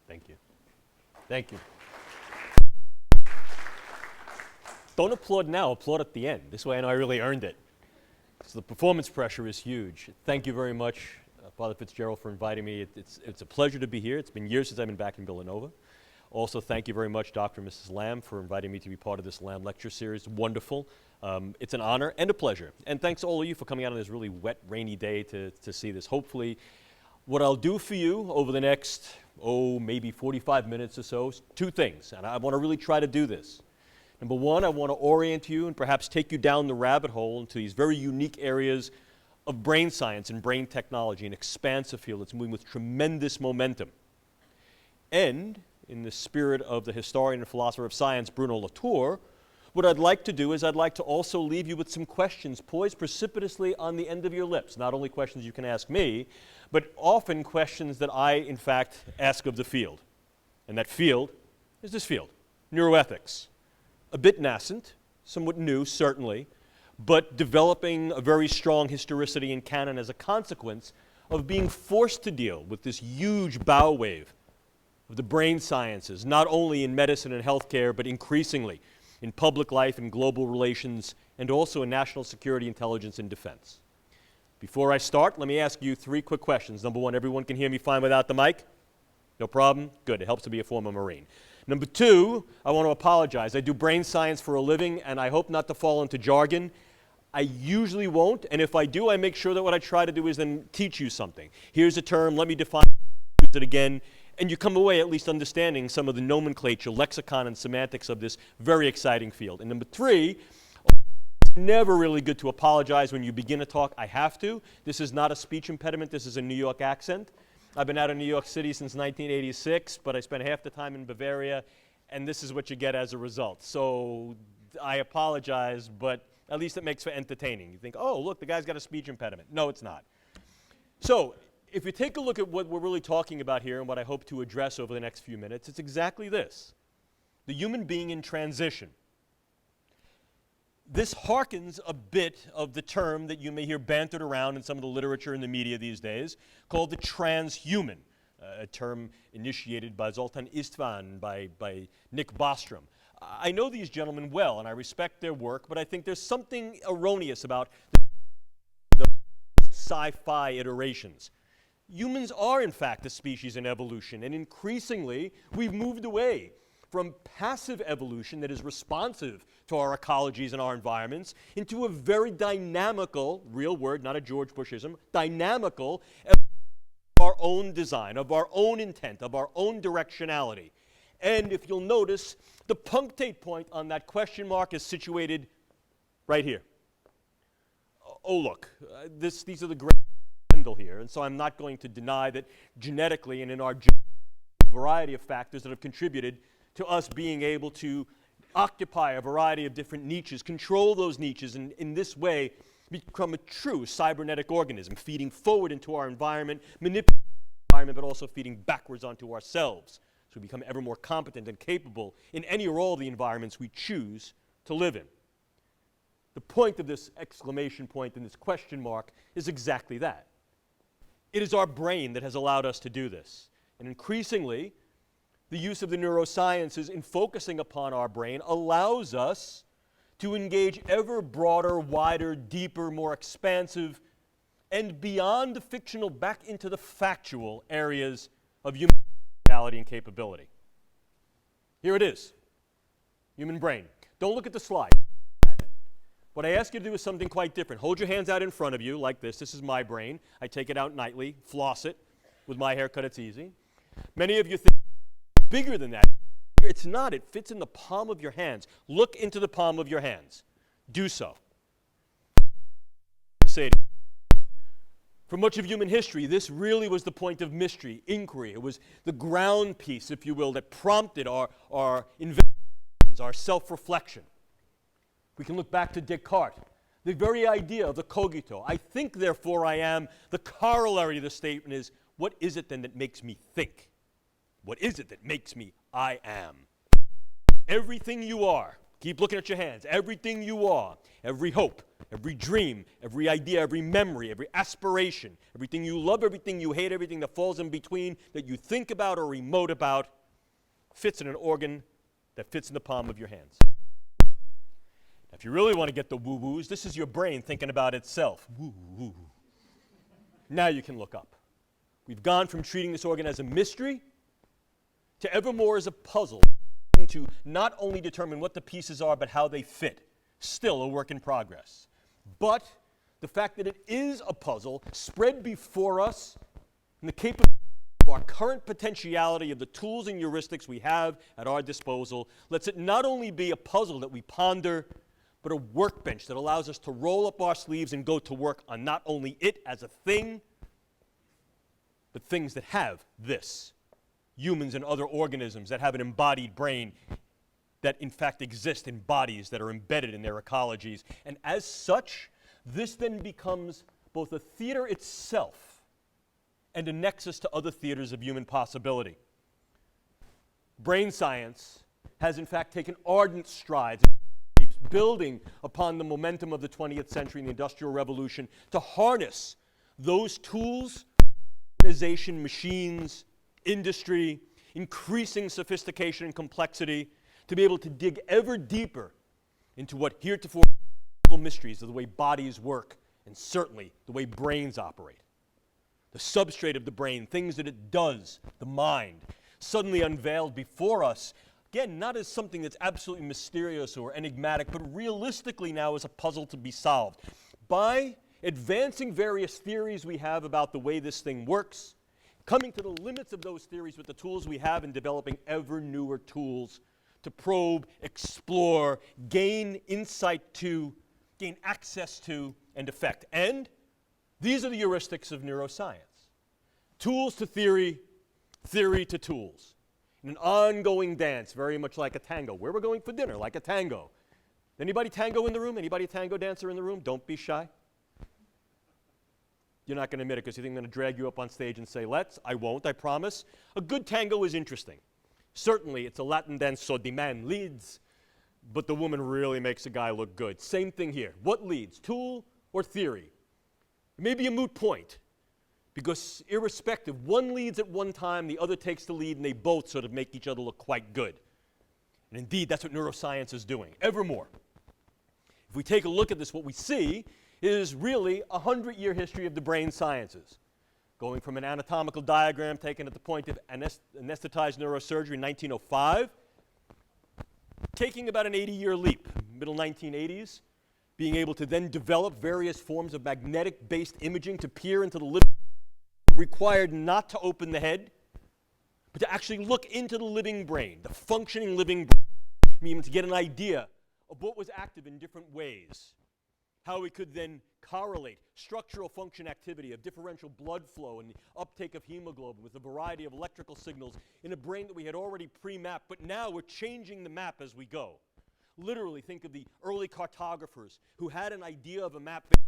Thank you. Thank you. Don't applaud now, applaud at the end. This way I know I really earned it. So the performance pressure is huge. Thank you very much, Father Fitzgerald, for inviting me. It's a pleasure to be here. It's been years since I've been back in Villanova. Also, thank you very much, Dr. and Mrs. Lamb, for inviting me to be part of this Lamb lecture series. Wonderful. It's an honor and a pleasure. And thanks to all of you for coming out on this really wet, rainy day to see this. Hopefully, what I'll do for you over the next, maybe 45 minutes or so, is two things. And I want to really try to do this. Number one, I want to orient you and perhaps take you down the rabbit hole into these very unique areas of brain science and brain technology, an expansive field that's moving with tremendous momentum. And in the spirit of the historian and philosopher of science, Bruno Latour, what I'd like to do is I'd like to also leave you with some questions poised precipitously on the end of your lips. Not only questions you can ask me, but often questions that I, in fact, ask of the field. And that field is this field, neuroethics. A bit nascent, somewhat new, certainly, but developing a very strong historicity and canon as a consequence of being forced to deal with this huge bow wave of the brain sciences, not only in medicine and healthcare, but increasingly in public life and global relations, and also in national security, intelligence, and defense. Before I start, let me ask you three quick questions. Number one, everyone can hear me fine without the mic? No problem? Good, it helps to be a former Marine. Number two, I want to apologize. I do brain science for a living, and I hope not to fall into jargon. I usually won't, and if I do, I make sure that what I try to do is then teach you something. Here's a term, let me define it again, and you come away at least understanding some of the nomenclature, lexicon, and semantics of this very exciting field. And number three, it's never really good to apologize when you begin a talk. I have to. This is not a speech impediment. This is a New York accent. I've been out of New York City since 1986, but I spent half the time in Bavaria, and this is what you get as a result. So I apologize, but at least it makes for entertaining. You think, oh, look, the guy's got a speech impediment. No, it's not. So if you take a look at what we're really talking about here and what I hope to address over the next few minutes, it's exactly this: the human being in transition. This harkens a bit of the term that you may hear bantered around in some of the literature and the media these days, called the transhuman, a term initiated by Zoltan Istvan, by Nick Bostrom. I know these gentlemen well, and I respect their work, but I think there's something erroneous about the sci-fi iterations. Humans are, in fact, a species in evolution, and increasingly, we've moved away from passive evolution that is responsive to our ecologies and our environments into a very dynamical, real word, not a George Bushism, dynamical of our own design, of our own intent, of our own directionality. And if you'll notice, the punctate point on that question mark is situated right here. Oh, look, these are the great handle here, and so I'm not going to deny that genetically and in our variety of factors that have contributed to us being able to occupy a variety of different niches, control those niches, and in this way become a true cybernetic organism, feeding forward into our environment, manipulating the environment, but also feeding backwards onto ourselves. So we become ever more competent and capable in any or all of the environments we choose to live in. The point of this exclamation point and this question mark is exactly that. It is our brain that has allowed us to do this. And increasingly, the use of the neurosciences in focusing upon our brain allows us to engage ever broader, wider, deeper, more expansive, and beyond the fictional back into the factual areas of human reality and capability. Here it is, human brain. Don't look at the slide. What I ask you to do is something quite different. Hold your hands out in front of you like this. This is my brain. I take it out nightly, floss it. With my haircut, it's easy. Many of you think it's bigger than that. It's not. It fits in the palm of your hands. Look into the palm of your hands. Do so. For much of human history, this really was the point of mystery, inquiry. It was the ground piece, if you will, that prompted our inventions, our self-reflection. We can look back to Descartes. The very idea of the cogito, I think, therefore I am, the corollary of the statement is, what is it then that makes me think? What is it that makes me I am? Everything you are, Keep looking at your hands. Everything you are, every hope, every dream, every idea, every memory, every aspiration, everything you love, everything you hate, everything that falls in between that you think about or emote about fits in an organ that fits in the palm of your hands. If you really want to get the woo-woos, this is your brain thinking about itself. Woo-woo. Now you can look up. We've gone from treating this organ as a mystery to ever more as a puzzle to not only determine what the pieces are, but how they fit. Still a work in progress. But the fact that it is a puzzle spread before us and the capability of our current potentiality of the tools and heuristics we have at our disposal lets it not only be a puzzle that we ponder, but a workbench that allows us to roll up our sleeves and go to work on not only it as a thing, but things that have this. Humans and other organisms that have an embodied brain that in fact exist in bodies that are embedded in their ecologies. And as such, this then becomes both a theater itself and a nexus to other theaters of human possibility. Brain science has in fact taken ardent strides, building upon the momentum of the 20th century and the Industrial Revolution to harness those tools, organization, machines, industry, increasing sophistication and complexity to be able to dig ever deeper into what heretofore mysteries of the way bodies work and certainly the way brains operate. The substrate of the brain, things that it does, the mind, suddenly unveiled before us, again, not as something that's absolutely mysterious or enigmatic, but realistically now as a puzzle to be solved. By advancing various theories we have about the way this thing works, coming to the limits of those theories with the tools we have and developing ever newer tools to probe, explore, gain insight to, gain access to, and effect. And these are the heuristics of neuroscience. Tools to theory, theory to tools. In an ongoing dance, very much like a tango. Where we're going for dinner, like a tango. Anybody tango in the room? Anybody a tango dancer in the room? Don't be shy. You're not going to admit it because you think I'm going to drag you up on stage and say, let's. I won't, I promise. A good tango is interesting. Certainly, it's a Latin dance, so the man leads, but the woman really makes a guy look good. Same thing here. What leads, tool or theory? It may be a moot point, because irrespective, one leads at one time, the other takes the lead, and they both sort of make each other look quite good. And indeed, that's what neuroscience is doing, ever more. If we take a look at this, what we see is really a 100-year history of the brain sciences, going from an anatomical diagram taken at the point of anesthetized neurosurgery in 1905, taking about an 80-year leap, middle 1980s, being able to then develop various forms of magnetic-based imaging to peer into the living, required not to open the head, but to actually look into the living brain, the functioning living brain, meaning to get an idea of what was active in different ways, how we could then correlate structural function activity of differential blood flow and the uptake of hemoglobin with a variety of electrical signals in a brain that we had already pre-mapped, but now we're changing the map as we go. Literally, think of the early cartographers who had an idea of a map based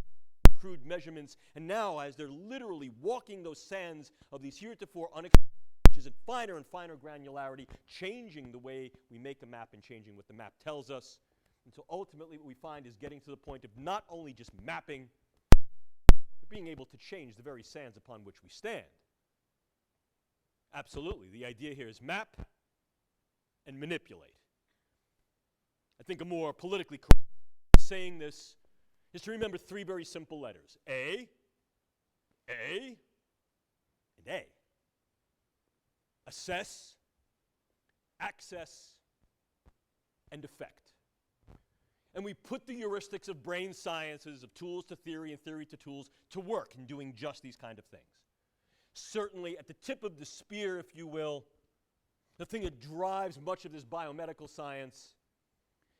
on crude measurements, and now as they're literally walking those sands of these heretofore unexplored reaches in finer and finer granularity, changing the way we make a map and changing what the map tells us. And so ultimately what we find is getting to the point of not only just mapping, but being able to change the very sands upon which we stand. Absolutely, the idea here is map and manipulate. I think a more politically correct way of saying this is to remember three very simple letters. A, and A. Assess, access, and effect. And we put the heuristics of brain sciences, of tools to theory and theory to tools, to work in doing just these kind of things. Certainly at the tip of the spear, if you will, the thing that drives much of this biomedical science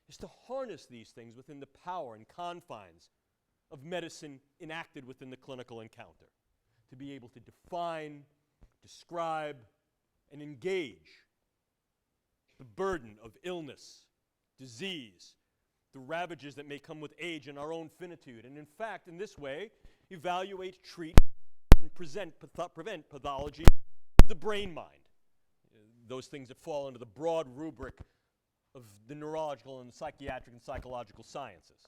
is to harness these things within the power and confines of medicine enacted within the clinical encounter. To be able to define, describe, and engage the burden of illness, disease, the ravages that may come with age and our own finitude. And in fact, in this way, evaluate, treat, and prevent pathology of the brain mind. Those things that fall under the broad rubric of the neurological and psychiatric and psychological sciences,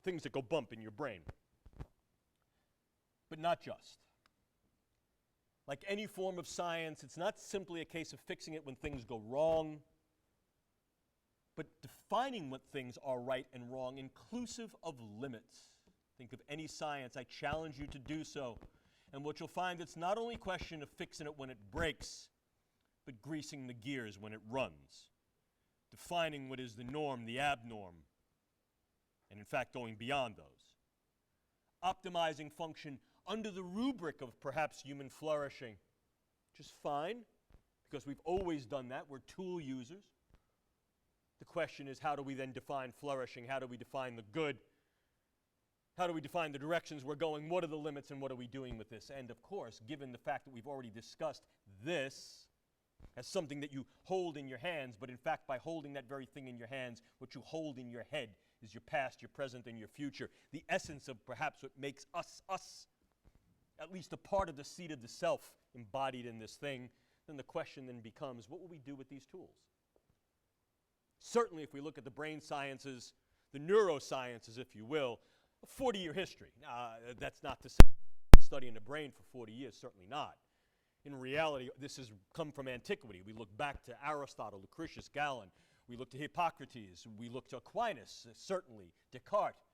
things that go bump in your brain. But not just. Like any form of science, it's not simply a case of fixing it when things go wrong, but defining what things are right and wrong, inclusive of limits. Think of any science. I challenge you to do so. And what you'll find, it's not only a question of fixing it when it breaks, but greasing the gears when it runs. Defining what is the norm, the abnorm, and in fact going beyond those. Optimizing function under the rubric of perhaps human flourishing. Just fine, because we've always done that. We're tool users. The question is, how do we then define flourishing? How do we define the good? How do we define the directions we're going? What are the limits and what are we doing with this? And of course, given the fact that we've already discussed this as something that you hold in your hands, but in fact by holding that very thing in your hands, what you hold in your head is your past, your present, and your future. The essence of perhaps what makes us, us, at least a part of the seed of the self embodied in this thing. Then the question then becomes, what will we do with these tools? Certainly if we look at the brain sciences, the neurosciences, if you will, a 40-year history. That's not to say studying the brain for 40 years, certainly not. In reality, this has come from antiquity. We look back to Aristotle, Lucretius, Galen. We look to Hippocrates. We look to Aquinas, certainly, Descartes.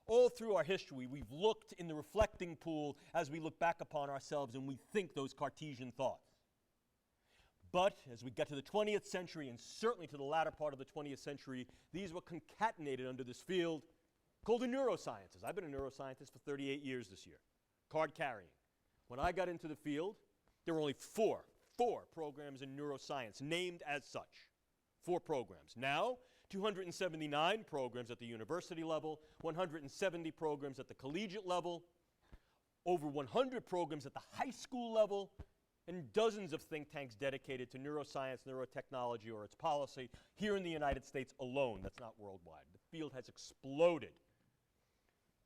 All through our history, we've looked in the reflecting pool as we look back upon ourselves and we think those Cartesian thoughts. But as we get to the 20th century, and certainly to the latter part of the 20th century, these were concatenated under this field called the neurosciences. I've been a neuroscientist for 38 years this year, card carrying. When I got into the field, there were only four programs in neuroscience, named as such. 4 programs. Now, 279 programs at the university level, 170 programs at the collegiate level, over 100 programs at the high school level, and dozens of think tanks dedicated to neuroscience, neurotechnology, or its policy here in the United States alone. That's not worldwide. The field has exploded.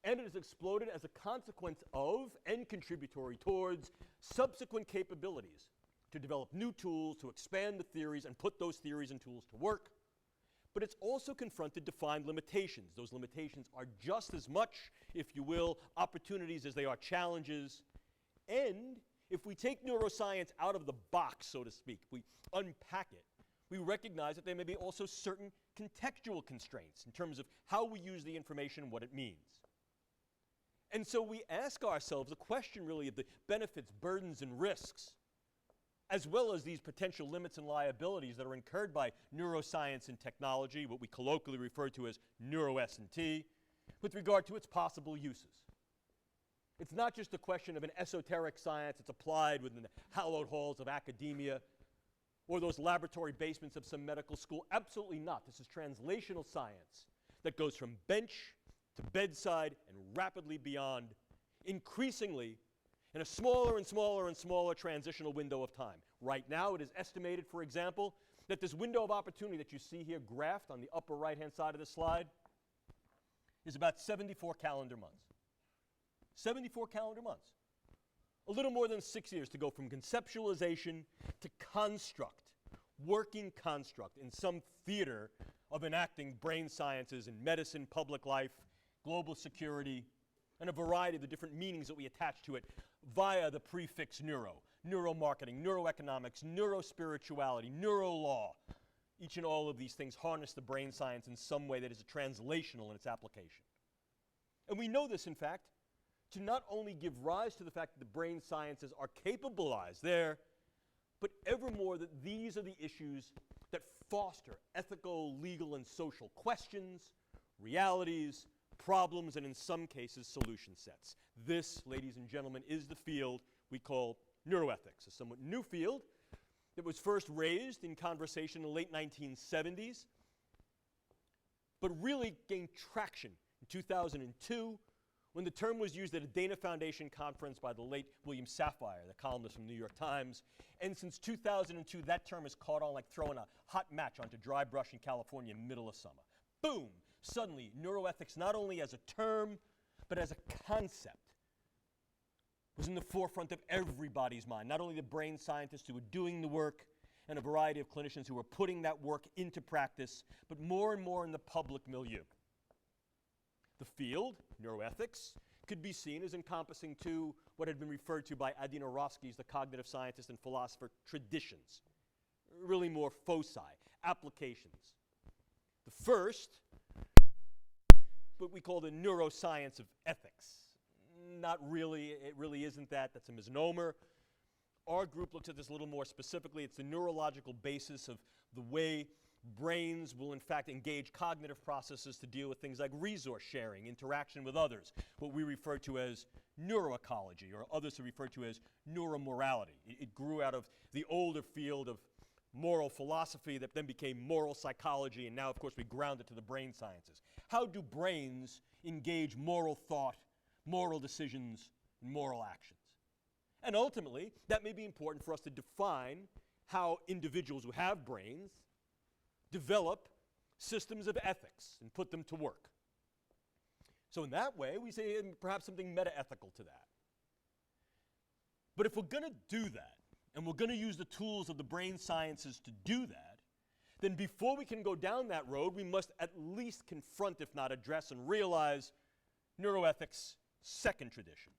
And it has exploded as a consequence of and contributory towards subsequent capabilities to develop new tools, to expand the theories, and put those theories and tools to work. But it's also confronted defined limitations. Those limitations are just as much, if you will, opportunities as they are challenges. And if we take neuroscience out of the box, so to speak, we unpack it, we recognize that there may be also certain contextual constraints in terms of how we use the information and what it means. And so we ask ourselves a question really of the benefits, burdens, and risks, as well as these potential limits and liabilities that are incurred by neuroscience and technology, what we colloquially refer to as neuro-S&T, with regard to its possible uses. It's not just a question of an esoteric science that's applied within the hallowed halls of academia or those laboratory basements of some medical school. Absolutely not. This is translational science that goes from bench to bedside and rapidly beyond, increasingly in a smaller and smaller and smaller transitional window of time. Right now, it is estimated, for example, that this window of opportunity that you see here graphed on the upper right-hand side of the slide is about 74 calendar months. 74 calendar months. A little more than 6 years to go from conceptualization to construct, working construct in some theater of enacting brain sciences in medicine, public life, global security, and a variety of the different meanings that we attach to it via the prefix neuro, neuromarketing, neuroeconomics, neurospirituality, neurolaw. Each and all of these things harness the brain science in some way that is translational in its application. And we know this, in fact, to not only give rise to the fact that the brain sciences are capabilized there, but evermore that these are the issues that foster ethical, legal, and social questions, realities, problems, and in some cases, solution sets. This, ladies and gentlemen, is the field we call neuroethics, a somewhat new field that was first raised in conversation in the late 1970s, but really gained traction in 2002 when the term was used at a Dana Foundation conference by the late William Safire, the columnist from the New York Times. And since 2002, that term has caught on like throwing a hot match onto dry brush in California in the middle of summer. Boom! Suddenly, neuroethics, not only as a term, but as a concept, was in the forefront of everybody's mind, not only the brain scientists who were doing the work, and a variety of clinicians who are putting that work into practice, but more and more in the public milieu. The field, neuroethics, could be seen as encompassing two what had been referred to by Adina Roski's, the cognitive scientist and philosopher, traditions, really more foci, applications. The first, what we call the neuroscience of ethics. Not really, it really isn't that, that's a misnomer. Our group looks at this a little more specifically. It's the neurological basis of the way brains will in fact engage cognitive processes to deal with things like resource sharing, interaction with others, what we refer to as neuroecology, or others have referred to as neuromorality. It grew out of the older field of moral philosophy that then became moral psychology, and now of course we ground it to the brain sciences. How do brains engage moral thought, moral decisions, and moral actions? And ultimately, that may be important for us to define how individuals who have brains develop systems of ethics and put them to work. So in that way, we say perhaps something meta-ethical to that. But if we're going to do that, and we're going to use the tools of the brain sciences to do that, then before we can go down that road, we must at least confront, if not address, and realize neuroethics' second tradition,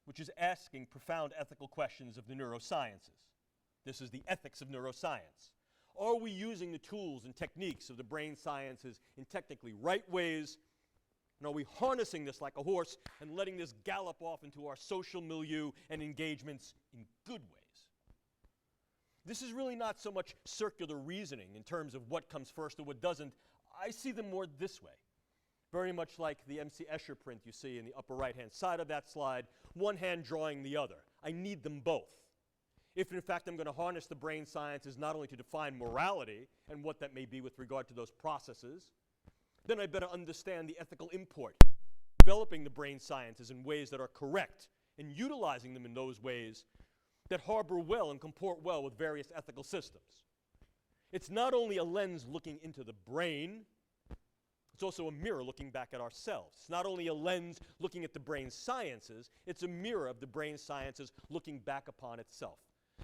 which is asking profound ethical questions of the neurosciences. This is the ethics of neuroscience. Are we using the tools and techniques of the brain sciences in technically right ways? And are we harnessing this like a horse and letting this gallop off into our social milieu and engagements in good ways? This is really not so much circular reasoning in terms of what comes first or what doesn't. I see them more this way. Very much like the M.C. Escher print you see in the upper right-hand side of that slide, one hand drawing the other. I need them both. If in fact I'm going to harness the brain sciences not only to define morality and what that may be with regard to those processes, then I better understand the ethical import, developing the brain sciences in ways that are correct and utilizing them in those ways that harbor well and comport well with various ethical systems. It's not only a lens looking into the brain, it's also a mirror looking back at ourselves. It's not only a lens looking at the brain sciences, it's a mirror of the brain sciences looking back upon itself.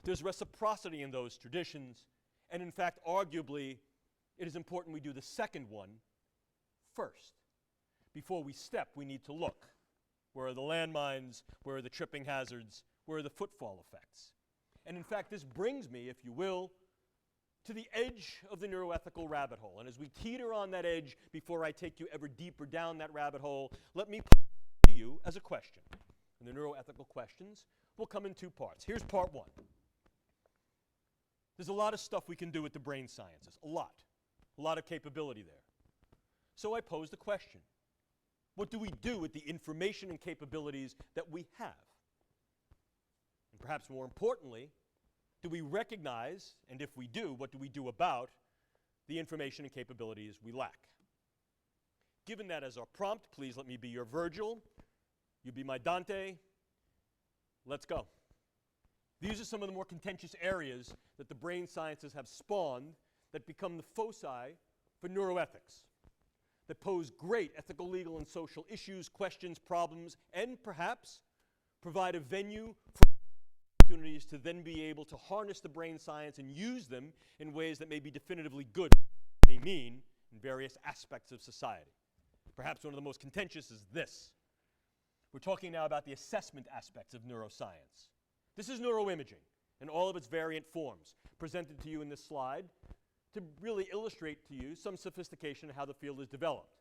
There's reciprocity in those traditions, and in fact, arguably, it is important we do the second one first. Before we step, we need to look. Where are the landmines? Where are the tripping hazards? Where are the footfall effects? And in fact, this brings me, if you will, to the edge of the neuroethical rabbit hole. And as we teeter on that edge, before I take you ever deeper down that rabbit hole, let me put it to you as a question. And the neuroethical questions will come in two parts. Here's part one. There's a lot of stuff we can do with the brain sciences, a lot of capability there. So I pose the question, what do we do with the information and capabilities that we have? And perhaps more importantly, do we recognize, and if we do, what do we do about the information and capabilities we lack? Given that as our prompt, please let me be your Virgil, you be my Dante, let's go. These are some of the more contentious areas that the brain sciences have spawned that become the foci for neuroethics, that pose great ethical, legal, and social issues, questions, problems, and perhaps provide a venue for opportunities to then be able to harness the brain science and use them in ways that may be definitively good, may mean in various aspects of society. Perhaps one of the most contentious is this. We're talking now about the assessment aspects of neuroscience. This is neuroimaging in all of its variant forms, presented to you in this slide to really illustrate to you some sophistication of how the field is developed.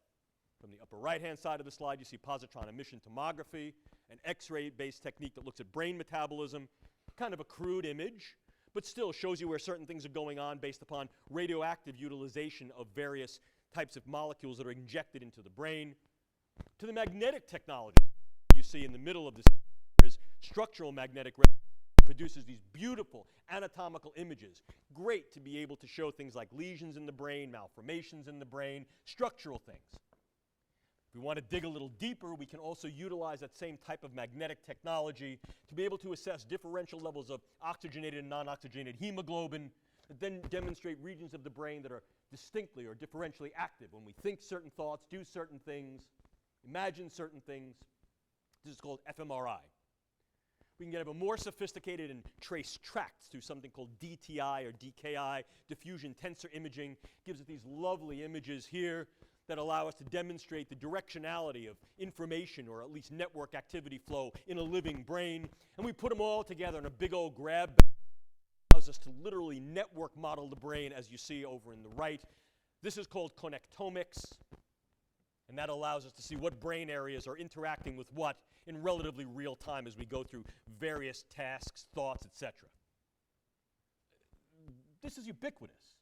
From the upper right-hand side of the slide, you see positron emission tomography, an X-ray-based technique that looks at brain metabolism, kind of a crude image, but still shows you where certain things are going on based upon radioactive utilization of various types of molecules that are injected into the brain. To the magnetic technology you see in the middle of this is structural magnetic resonance. Produces these beautiful anatomical images. Great to be able to show things like lesions in the brain, malformations in the brain, structural things. If we want to dig a little deeper, we can also utilize that same type of magnetic technology to be able to assess differential levels of oxygenated and non-oxygenated hemoglobin that then demonstrate regions of the brain that are distinctly or differentially active when we think certain thoughts, do certain things, imagine certain things. This is called Fmri. We can get even more sophisticated and trace tracts through something called DTI or DKI, diffusion tensor imaging. It gives us these lovely images here that allow us to demonstrate the directionality of information, or at least network activity flow, in a living brain. And we put them all together in a big old grab bag. Allows us to literally network model the brain, as you see over in the right. This is called connectomics, and that allows us to see what brain areas are interacting with what in relatively real time as we go through various tasks, thoughts, etc. This is ubiquitous.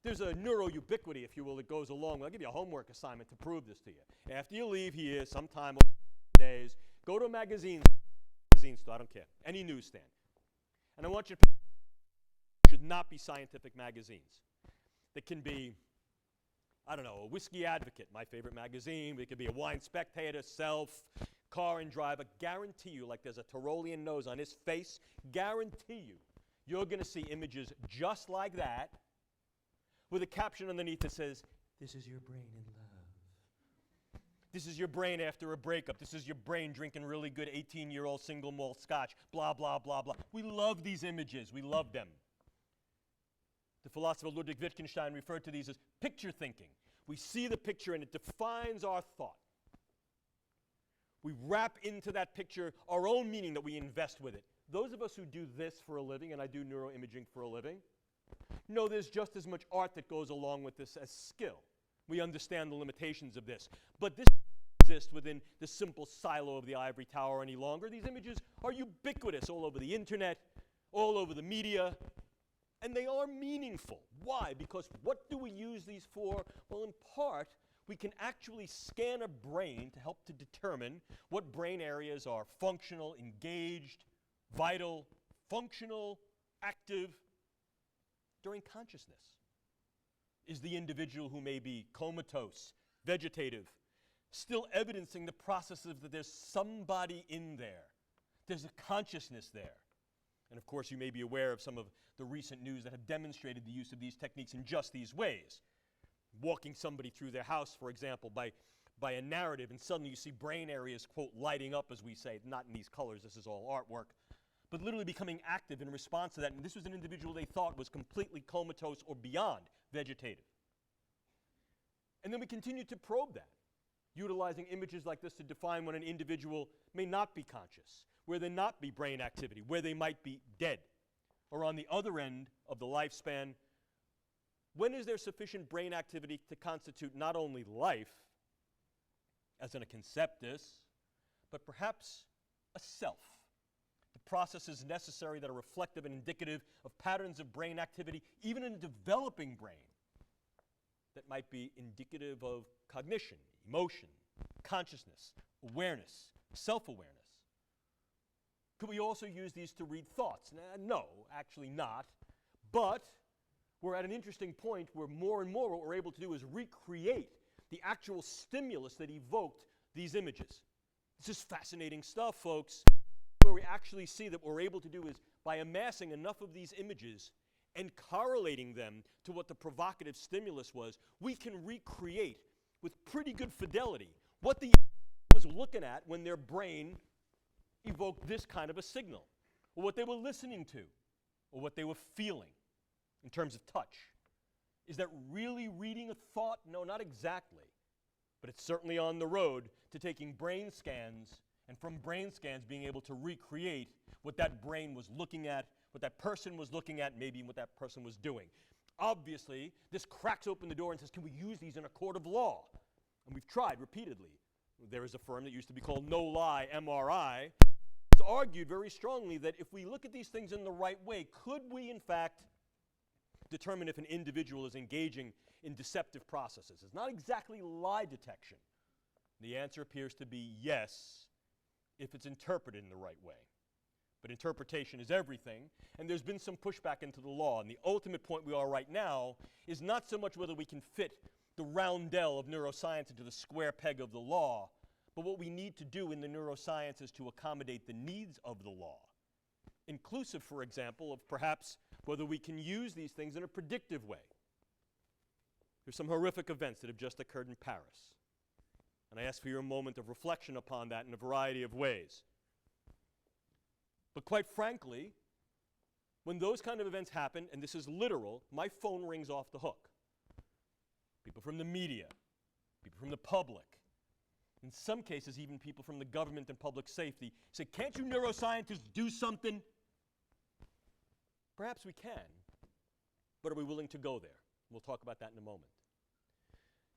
There's a neuroubiquity, if you will, that goes along. I'll give you a homework assignment to prove this to you. After you leave here, sometime over days, go to a magazine store, I don't care, any newsstand. And I want you to should not be scientific magazines. They can be, I don't know, a Whiskey Advocate, my favorite magazine. It could be a Wine Spectator, Self, Car and Driver. Guarantee you, like there's a Tyrolean nose on his face, guarantee you, you're going to see images just like that with a caption underneath that says, "This is your brain in love. This is your brain after a breakup. This is your brain drinking really good 18-year-old single malt scotch, blah, blah, blah, blah." We love these images. We love them. The philosopher Ludwig Wittgenstein referred to these as picture thinking. We see the picture and it defines our thought. We wrap into that picture our own meaning that we invest with it. Those of us who do this for a living, and I do neuroimaging for a living, know there's just as much art that goes along with this as skill. We understand the limitations of this. But this doesn't exist within the simple silo of the ivory tower any longer. These images are ubiquitous all over the internet, all over the media, and they are meaningful. Why? Because what do we use these for? Well, in part, we can actually scan a brain to help to determine what brain areas are functional, engaged, vital, functional, active during consciousness. Is the individual who may be comatose, vegetative, still evidencing the processes that there's somebody in there? There's a consciousness there. And of course, you may be aware of some of the recent news that have demonstrated the use of these techniques in just these ways. Walking somebody through their house, for example, by a narrative, and suddenly you see brain areas, quote, lighting up, as we say, not in these colors, this is all artwork, but literally becoming active in response to that. And this was an individual they thought was completely comatose or beyond vegetative. And then we continue to probe that, utilizing images like this to define when an individual may not be conscious, where there not be brain activity, where they might be dead. Or on the other end of the lifespan, when is there sufficient brain activity to constitute not only life, as in a conceptus, but perhaps a self? The processes necessary that are reflective and indicative of patterns of brain activity, even in a developing brain, that might be indicative of cognition, emotion, consciousness, awareness, self-awareness. Could we also use these to read thoughts? No, actually not. But we're at an interesting point where more and more what we're able to do is recreate the actual stimulus that evoked these images. This is fascinating stuff, folks. Where we actually see that what we're able to do is, by amassing enough of these images and correlating them to what the provocative stimulus was, we can recreate with pretty good fidelity what the was looking at when their brain evoked this kind of a signal, or what they were listening to, or what they were feeling in terms of touch. Is that really reading a thought? No, not exactly. But it's certainly on the road to taking brain scans, and from brain scans being able to recreate what that brain was looking at, what that person was looking at, maybe what that person was doing. Obviously, this cracks open the door and says, can we use these in a court of law? And we've tried repeatedly. There is a firm that used to be called No Lie, MRI, has argued very strongly that if we look at these things in the right way, could we, in fact, determine if an individual is engaging in deceptive processes? It's not exactly lie detection. The answer appears to be yes, if it's interpreted in the right way. But interpretation is everything, and there's been some pushback into the law. And the ultimate point we are right now is not so much whether we can fit the roundel of neuroscience into the square peg of the law, but what we need to do in the neurosciences to accommodate the needs of the law. Inclusive, for example, of perhaps whether we can use these things in a predictive way. There's some horrific events that have just occurred in Paris. And I ask for your moment of reflection upon that in a variety of ways. But quite frankly, when those kind of events happen, and this is literal, my phone rings off the hook. People from the media, people from the public, in some cases even people from the government and public safety say, can't you neuroscientists do something? Perhaps we can, but are we willing to go there? We'll talk about that in a moment.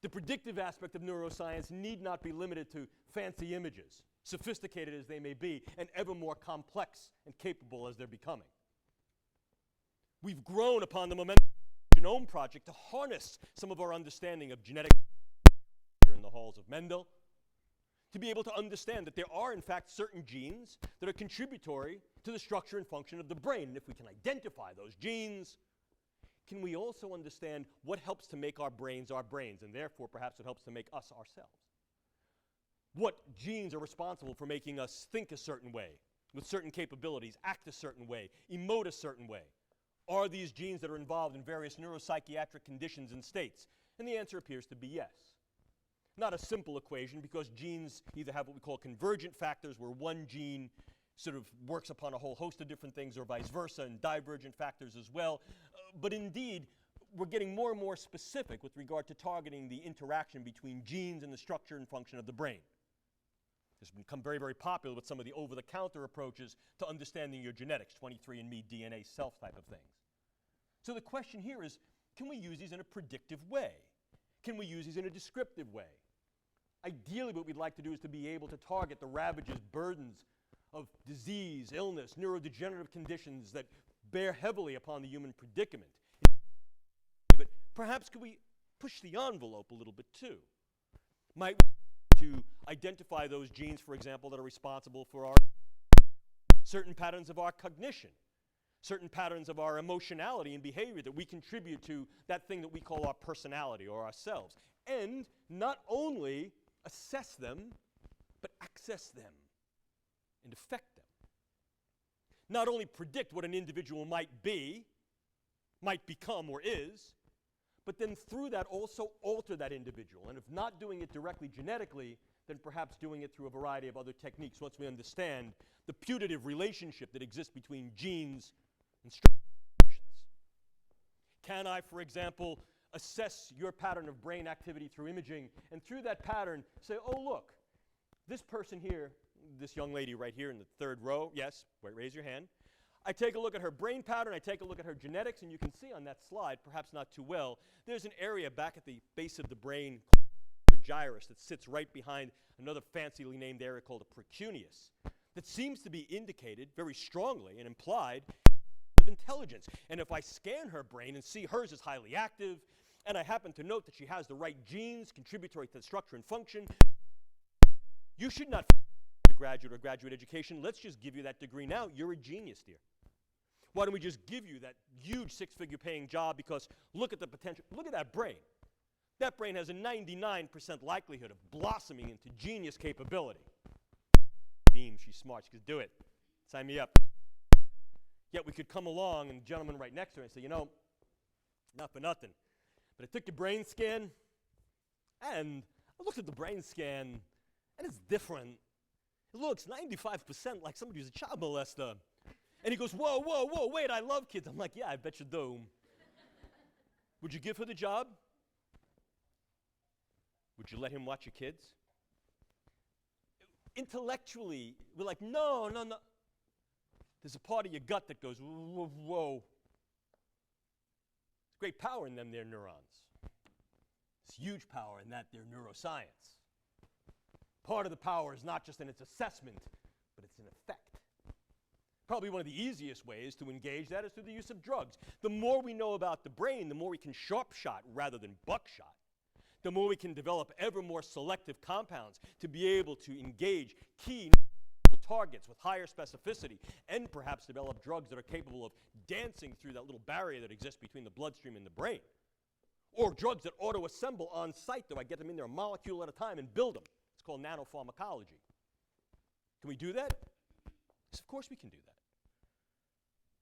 The predictive aspect of neuroscience need not be limited to fancy images, sophisticated as they may be, and ever more complex and capable as they're becoming. We've grown upon the momentum of the Genome Project to harness some of our understanding of genetic here in the halls of Mendel, to be able to understand that there are, in fact, certain genes that are contributory to the structure and function of the brain. And if we can identify those genes, can we also understand what helps to make our brains, and therefore perhaps what helps to make us ourselves? What genes are responsible for making us think a certain way, with certain capabilities, act a certain way, emote a certain way? Are these genes that are involved in various neuropsychiatric conditions and states? And the answer appears to be yes. Not a simple equation, because genes either have what we call convergent factors, where one gene sort of works upon a whole host of different things, or vice versa, and divergent factors as well. But indeed, we're getting more and more specific with regard to targeting the interaction between genes and the structure and function of the brain. This has become very, very popular with some of the over-the-counter approaches to understanding your genetics, 23andMe, DNA, self type of things. So the question here is, can we use these in a predictive way? Can we use these in a descriptive way? Ideally, what we'd like to do is to be able to target the ravages, burdens of disease, illness, neurodegenerative conditions that bear heavily upon the human predicament. But perhaps could we push the envelope a little bit too? Might we to identify those genes, for example, that are responsible for our certain patterns of our cognition, certain patterns of our emotionality and behavior that we contribute to that thing that we call our personality or ourselves, and not only assess them, but access them and affect them. Not only predict what an individual might be, might become, or is, but then through that also alter that individual. And if not doing it directly genetically, then perhaps doing it through a variety of other techniques once we understand the putative relationship that exists between genes and structural functions. Can I, for example, assess your pattern of brain activity through imaging, and through that pattern say, oh, look, this person here, this young lady right here in the third row, yes, raise your hand. I take a look at her brain pattern, I take a look at her genetics, and you can see on that slide, perhaps not too well, there's an area back at the base of the brain called the gyrus that sits right behind another fancily named area called a precuneus that seems to be indicated very strongly and implied of intelligence. And if I scan her brain and see hers is highly active, and I happen to note that she has the right genes contributory to the structure and function, you should not graduate or graduate education. Let's just give you that degree now. You're a genius, dear. Why don't we just give you that huge six-figure paying job, because look at the potential. Look at that brain. That brain has a 99% likelihood of blossoming into genius capability. Beam, she's smart. She could do it. Sign me up. Yet we could come along, and the gentleman right next to her and say, you know, not for nothing, but I took your brain scan, and I looked at the brain scan, and it's different. It looks 95% like somebody who's a child molester. And he goes, whoa, whoa, whoa, wait, I love kids. I'm like, yeah, I bet you do. Would you give her the job? Would you let him watch your kids? Intellectually, we're like, no, no, no. There's a part of your gut that goes, whoa, whoa. There's great power in them, their neurons. There's huge power in that, their neuroscience. Part of the power is not just in its assessment, but it's in effect. Probably one of the easiest ways to engage that is through the use of drugs. The more we know about the brain, the more we can sharp shot rather than buckshot. The more we can develop ever more selective compounds to be able to engage key targets with higher specificity, and perhaps develop drugs that are capable of dancing through that little barrier that exists between the bloodstream and the brain. Or drugs that auto-assemble on site, though I get them in there a molecule at a time and build them. It's called Nano Pharmacology. Can we do that? Yes, of course we can do that.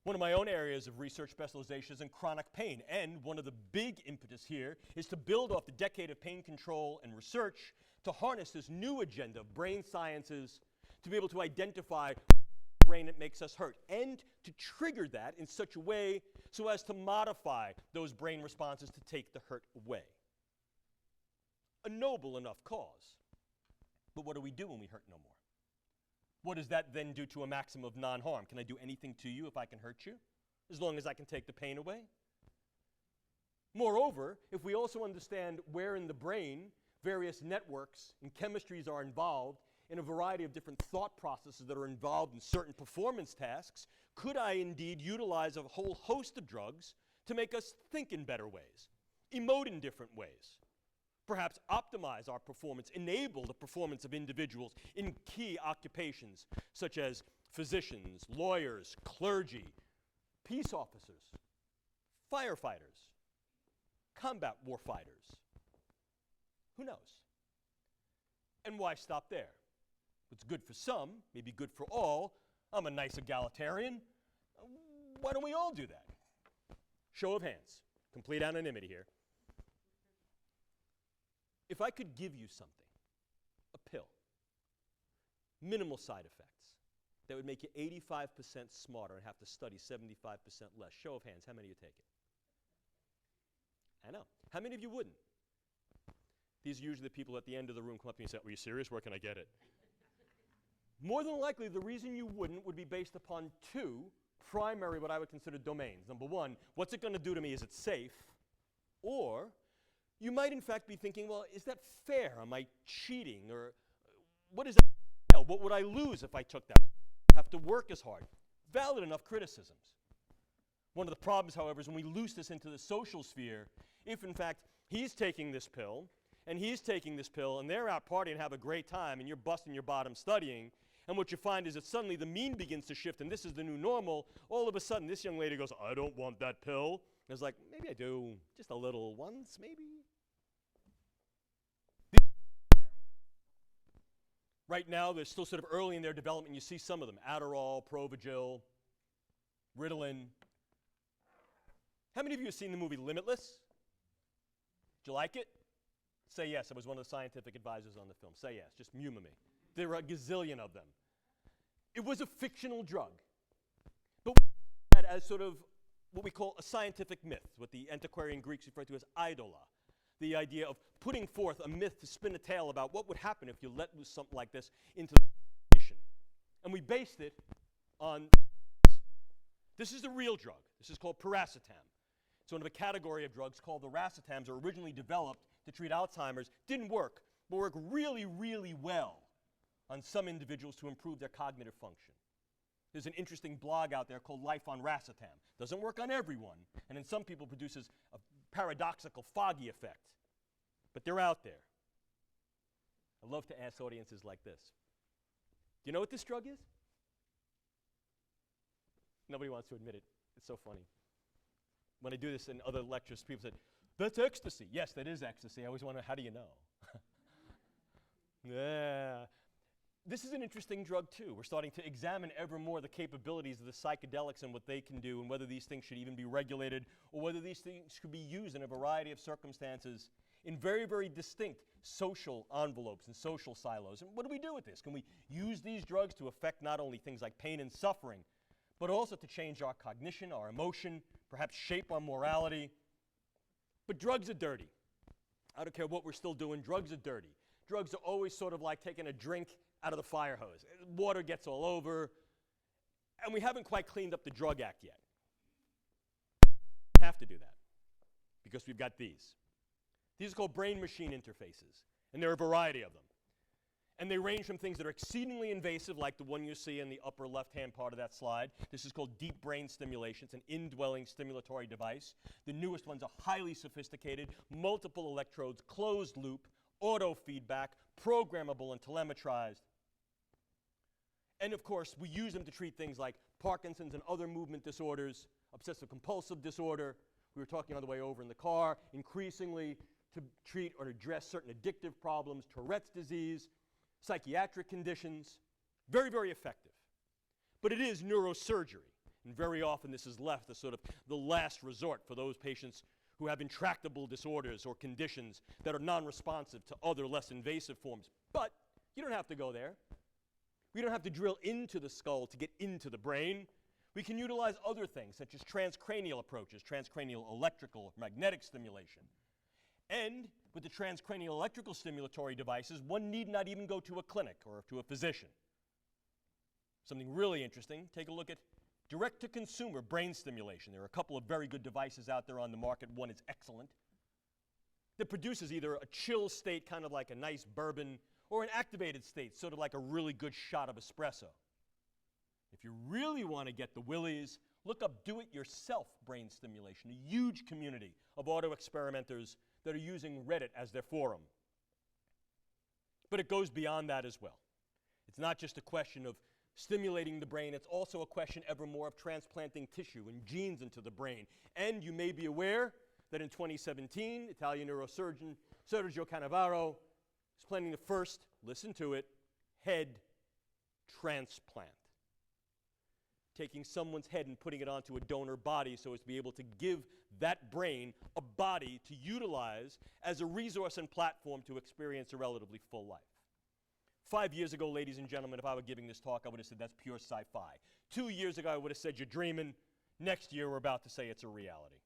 One of my own areas of research specialization is in chronic pain, and one of the big impetus here is to build off the decade of pain control and research to harness this new agenda of brain sciences to be able to identify brain that makes us hurt, and to trigger that in such a way so as to modify those brain responses to take the hurt away. A noble enough cause. But what do we do when we hurt no more? What does that then do to a maxim of non-harm? Can I do anything to you if I can hurt you, as long as I can take the pain away? Moreover, if we also understand where in the brain various networks and chemistries are involved in a variety of different thought processes that are involved in certain performance tasks, could I indeed utilize a whole host of drugs to make us think in better ways, emote in different ways, perhaps optimize our performance, enable the performance of individuals in key occupations such as physicians, lawyers, clergy, peace officers, firefighters, combat warfighters? Who knows? And why stop there? What's good for some may be good for all. I'm a nice egalitarian. Why don't we all do that? Show of hands. Complete anonymity here. If I could give you something, a pill, minimal side effects, that would make you 85% smarter and have to study 75% less. Show of hands, how many of you take it? I know. How many of you wouldn't? These are usually the people at the end of the room come up to me and say, "Are you serious? Where can I get it?" More than likely, the reason you wouldn't would be based upon two primary, what I would consider domains. Number one, what's it going to do to me? Is it safe? Or you might, in fact, be thinking, well, is that fair? Am I cheating? Or what is that? What would I lose if I took that? Have to work as hard. Valid enough criticisms. One of the problems, however, is when we loose this into the social sphere, if, in fact, he's taking this pill, and he's taking this pill, and they're out partying and have a great time, and you're busting your bottom studying, and what you find is that suddenly the mean begins to shift, and this is the new normal. All of a sudden, this young lady goes, "I don't want that pill." And it's like, maybe I do, just a little, once, maybe. Right now, they're still sort of early in their development. You see some of them, Adderall, Provigil, Ritalin. How many of you have seen the movie Limitless? Did you like it? Say yes. I was one of the scientific advisors on the film. Say yes. Just humor me. There were a gazillion of them. It was a fictional drug. But we had as sort of what we call a scientific myth, what the antiquarian Greeks refer to as idola. The idea of putting forth a myth to spin a tale about what would happen if you let loose something like this into the nation. And we based it on this is the real drug. This is called piracetam. It's one of a category of drugs called the racetams, are originally developed to treat Alzheimer's. Didn't work, but work really, really well on some individuals to improve their cognitive function. There's an interesting blog out there called Life on Racetam. Doesn't work on everyone, and in some people produces a paradoxical foggy effect. But they're out there. I love to ask audiences like this. Do you know what this drug is? Nobody wants to admit it. It's so funny. When I do this in other lectures, people said, "That's ecstasy." Yes, that is ecstasy. I always wonder, how do you know? Yeah. This is an interesting drug, too. We're starting to examine ever more the capabilities of the psychedelics and what they can do, and whether these things should even be regulated, or whether these things could be used in a variety of circumstances in very, very distinct social envelopes and social silos. And what do we do with this? Can we use these drugs to affect not only things like pain and suffering, but also to change our cognition, our emotion, perhaps shape our morality? But drugs are dirty. I don't care what we're still doing, drugs are dirty. Drugs are always sort of like taking a drink out of the fire hose. Water gets all over, and we haven't quite cleaned up the Drug Act yet. We have to do that, because we've got these. These are called brain-machine interfaces, and there are a variety of them. And they range from things that are exceedingly invasive, like the one you see in the upper left-hand part of that slide. This is called deep brain stimulation. It's an indwelling stimulatory device. The newest ones are highly sophisticated, multiple electrodes, closed loop, auto feedback, programmable and telemetrized. And of course, we use them to treat things like Parkinson's and other movement disorders, obsessive compulsive disorder. We were talking on the way over in the car, increasingly to treat or address certain addictive problems, Tourette's disease, psychiatric conditions. Very, very effective. But it is neurosurgery, and very often this is left as sort of the last resort for those patients who have intractable disorders or conditions that are non-responsive to other less invasive forms. But you don't have to go there. We don't have to drill into the skull to get into the brain. We can utilize other things, such as transcranial approaches, transcranial electrical or magnetic stimulation. And with the transcranial electrical stimulatory devices, one need not even go to a clinic or to a physician. Something really interesting, take a look at direct-to-consumer brain stimulation. There are a couple of very good devices out there on the market. One is excellent, that produces either a chill state, kind of like a nice bourbon, or an activated state, sort of like a really good shot of espresso. If you really want to get the willies, look up do-it-yourself brain stimulation, a huge community of auto-experimenters that are using Reddit as their forum. But it goes beyond that as well. It's not just a question of stimulating the brain, it's also a question ever more of transplanting tissue and genes into the brain. And you may be aware that in 2017, Italian neurosurgeon Sergio Canavaro is planning the first, listen to it, head transplant. Taking someone's head and putting it onto a donor body so as to be able to give that brain a body to utilize as a resource and platform to experience a relatively full life. 5 years ago, ladies and gentlemen, if I were giving this talk, I would have said that's pure sci-fi. 2 years ago, I would have said you're dreaming. Next year, we're about to say it's a reality.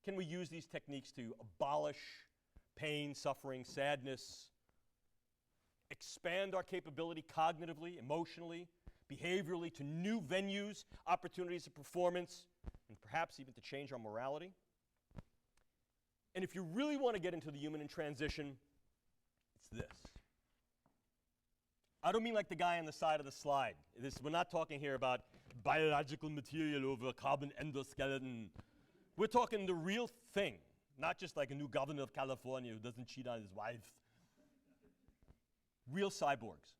Can we use these techniques to abolish pain, suffering, sadness, expand our capability cognitively, emotionally, behaviorally to new venues, opportunities of performance, and perhaps even to change our morality? And if you really want to get into the human in transition, it's this. I don't mean like the guy on the side of the slide. We're not talking here about biological material over carbon endoskeleton. We're talking the real thing, not just like a new governor of California who doesn't cheat on his wife. Real cyborgs.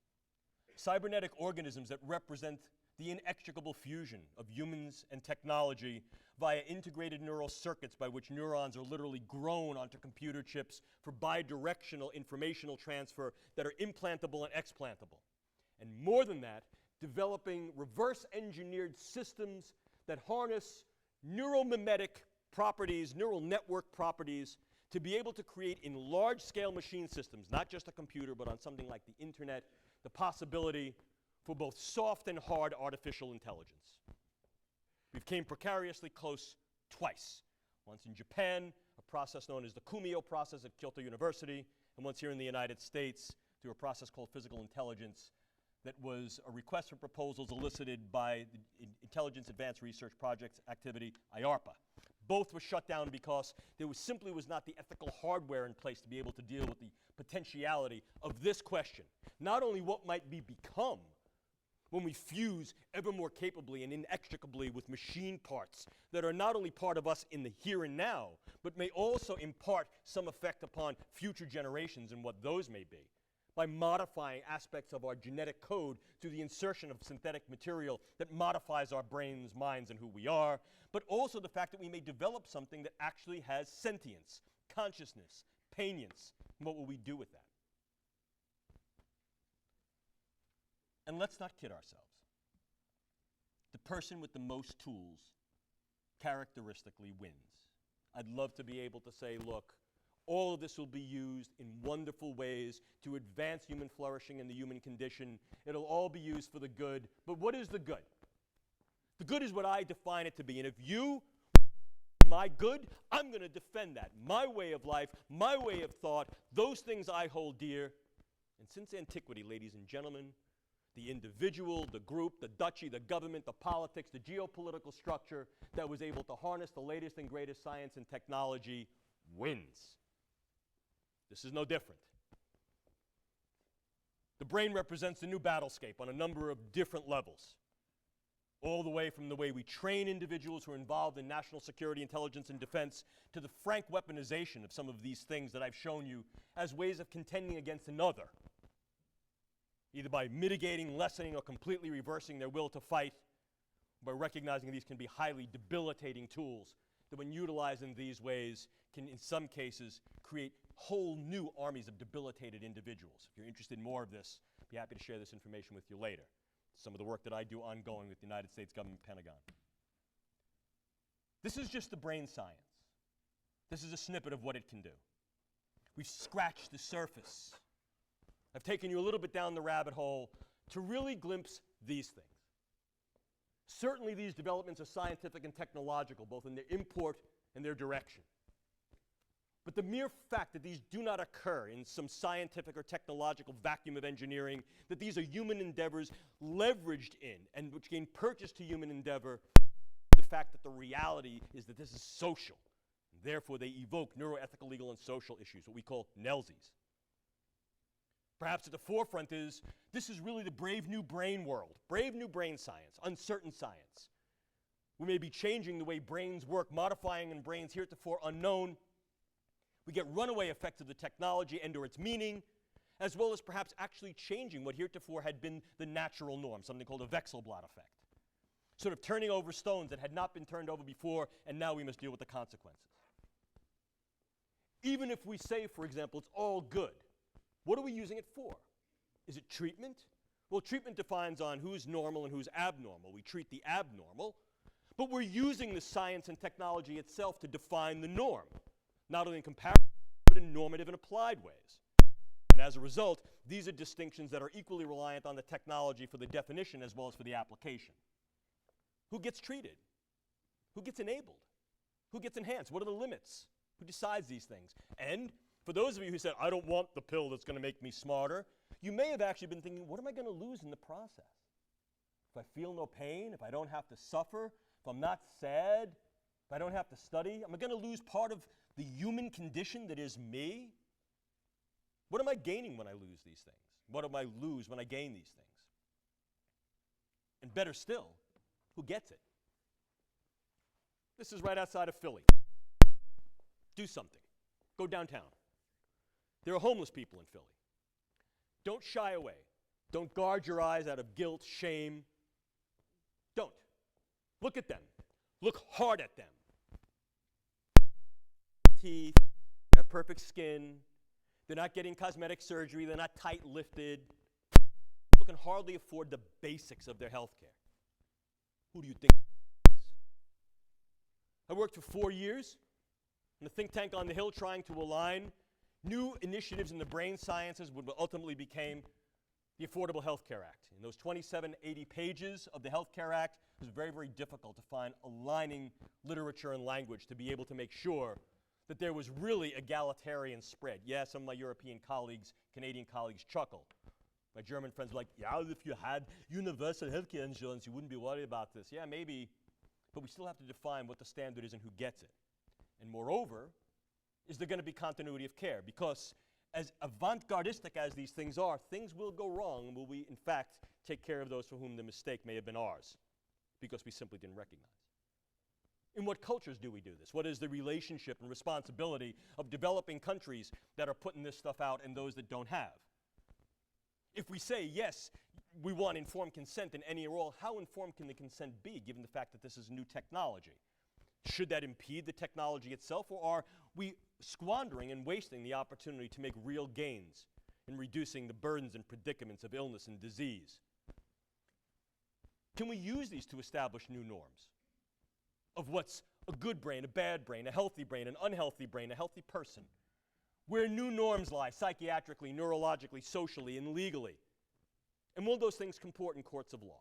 Cybernetic organisms that represent the inextricable fusion of humans and technology via integrated neural circuits by which neurons are literally grown onto computer chips for bidirectional informational transfer that are implantable and explantable. And more than that, developing reverse-engineered systems that harness neuromimetic properties, neural network properties, to be able to create in large-scale machine systems, not just a computer, but on something like the internet, the possibility for both soft and hard artificial intelligence. We've came precariously close twice. Once in Japan, a process known as the Kumio process at Kyoto University, and once here in the United States through a process called physical intelligence that was a request for proposals elicited by the Intelligence Advanced Research Projects activity, IARPA. Both were shut down because there simply was not the ethical hardware in place to be able to deal with the potentiality of this question. Not only what might we become when we fuse ever more capably and inextricably with machine parts that are not only part of us in the here and now, but may also impart some effect upon future generations and what those may be, by modifying aspects of our genetic code through the insertion of synthetic material that modifies our brains, minds, and who we are, but also the fact that we may develop something that actually has sentience, consciousness, panience. And what will we do with that? And let's not kid ourselves. The person with the most tools characteristically wins. I'd love to be able to say, look, all of this will be used in wonderful ways to advance human flourishing and the human condition. It'll all be used for the good. But what is the good? The good is what I define it to be. And if you my good, I'm going to defend that. My way of life, my way of thought, those things I hold dear. And since antiquity, ladies and gentlemen, the individual, the group, the duchy, the government, the politics, the geopolitical structure that was able to harness the latest and greatest science and technology wins. This is no different. The brain represents the new battlescape on a number of different levels, all the way from the way we train individuals who are involved in national security, intelligence, and defense to the frank weaponization of some of these things that I've shown you as ways of contending against another, either by mitigating, lessening, or completely reversing their will to fight, by recognizing these can be highly debilitating tools that when utilized in these ways can, in some cases, create whole new armies of debilitated individuals. If you're interested in more of this, I'd be happy to share this information with you later. Some of the work that I do ongoing with the United States government Pentagon. This is just the brain science. This is a snippet of what it can do. We've scratched the surface. I've taken you a little bit down the rabbit hole to really glimpse these things. Certainly these developments are scientific and technological, both in their import and their direction. But the mere fact that these do not occur in some scientific or technological vacuum of engineering, that these are human endeavors leveraged in and which gain purchase to human endeavor, the fact that the reality is that this is social. And therefore, they evoke neuroethical, legal, and social issues, what we call NELSIs. Perhaps at the forefront is, this is really the brave new brain world, brave new brain science, uncertain science. We may be changing the way brains work, modifying in brains heretofore unknown. We get runaway effects of the technology and or its meaning, as well as perhaps actually changing what heretofore had been the natural norm, something called a Wechselblatt effect. Sort of turning over stones that had not been turned over before, and now we must deal with the consequences. Even if we say, for example, it's all good, what are we using it for? Is it treatment? Well, treatment defines on who's normal and who's abnormal. We treat the abnormal, but we're using the science and technology itself to define the norm, not only in comparative, but in normative and applied ways. And as a result, these are distinctions that are equally reliant on the technology for the definition as well as for the application. Who gets treated? Who gets enabled? Who gets enhanced? What are the limits? Who decides these things? And for those of you who said, I don't want the pill that's going to make me smarter, you may have actually been thinking, what am I going to lose in the process? If I feel no pain, if I don't have to suffer, if I'm not sad, if I don't have to study, am I going to lose part of the human condition that is me? What am I gaining when I lose these things? What do I lose when I gain these things? And better still, who gets it? This is right outside of Philly. Do something. Go downtown. There are homeless people in Philly. Don't shy away. Don't guard your eyes out of guilt, shame. Don't. Look at them. Look hard at them. Teeth, they have perfect skin. They're not getting cosmetic surgery. They're not tight-lifted. People can hardly afford the basics of their health care. Who do you think is? I worked for 4 years in a think tank on the Hill trying to align new initiatives in the brain sciences what ultimately became the Affordable Health Care Act. In those 2780 pages of the Health Care Act, it was very, very difficult to find aligning literature and language to be able to make sure that there was really egalitarian spread. Yeah, some of my European colleagues, Canadian colleagues chuckle. My German friends were like, yeah, if you had universal healthcare insurance, you wouldn't be worried about this. Yeah, maybe, but we still have to define what the standard is and who gets it. And moreover, is there going to be continuity of care? Because as avant-gardistic as these things are, things will go wrong. Will we, in fact, take care of those for whom the mistake may have been ours? Because we simply didn't recognize. In what cultures do we do this? What is the relationship and responsibility of developing countries that are putting this stuff out and those that don't have? If we say, yes, we want informed consent in any or all, how informed can the consent be, given the fact that this is new technology? Should that impede the technology itself, or are we squandering and wasting the opportunity to make real gains in reducing the burdens and predicaments of illness and disease? Can we use these to establish new norms of what's a good brain, a bad brain, a healthy brain, an unhealthy brain, a healthy person? Where new norms lie psychiatrically, neurologically, socially, and legally. And will those things comport in courts of law?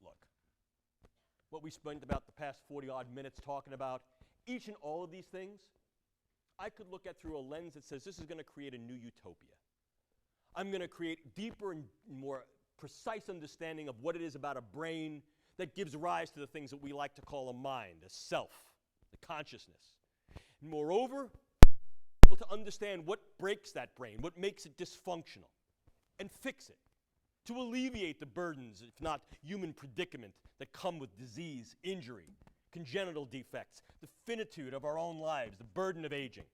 Look, what we spent about the past 40-odd minutes talking about, each and all of these things, I could look at through a lens that says this is going to create a new utopia. I'm going to create deeper and more precise understanding of what it is about a brain that gives rise to the things that we like to call a mind, a self, the consciousness. And moreover, able to understand what breaks that brain, what makes it dysfunctional, and fix it, to alleviate the burdens, if not human predicament, that come with disease, injury, congenital defects, the finitude of our own lives, the burden of aging.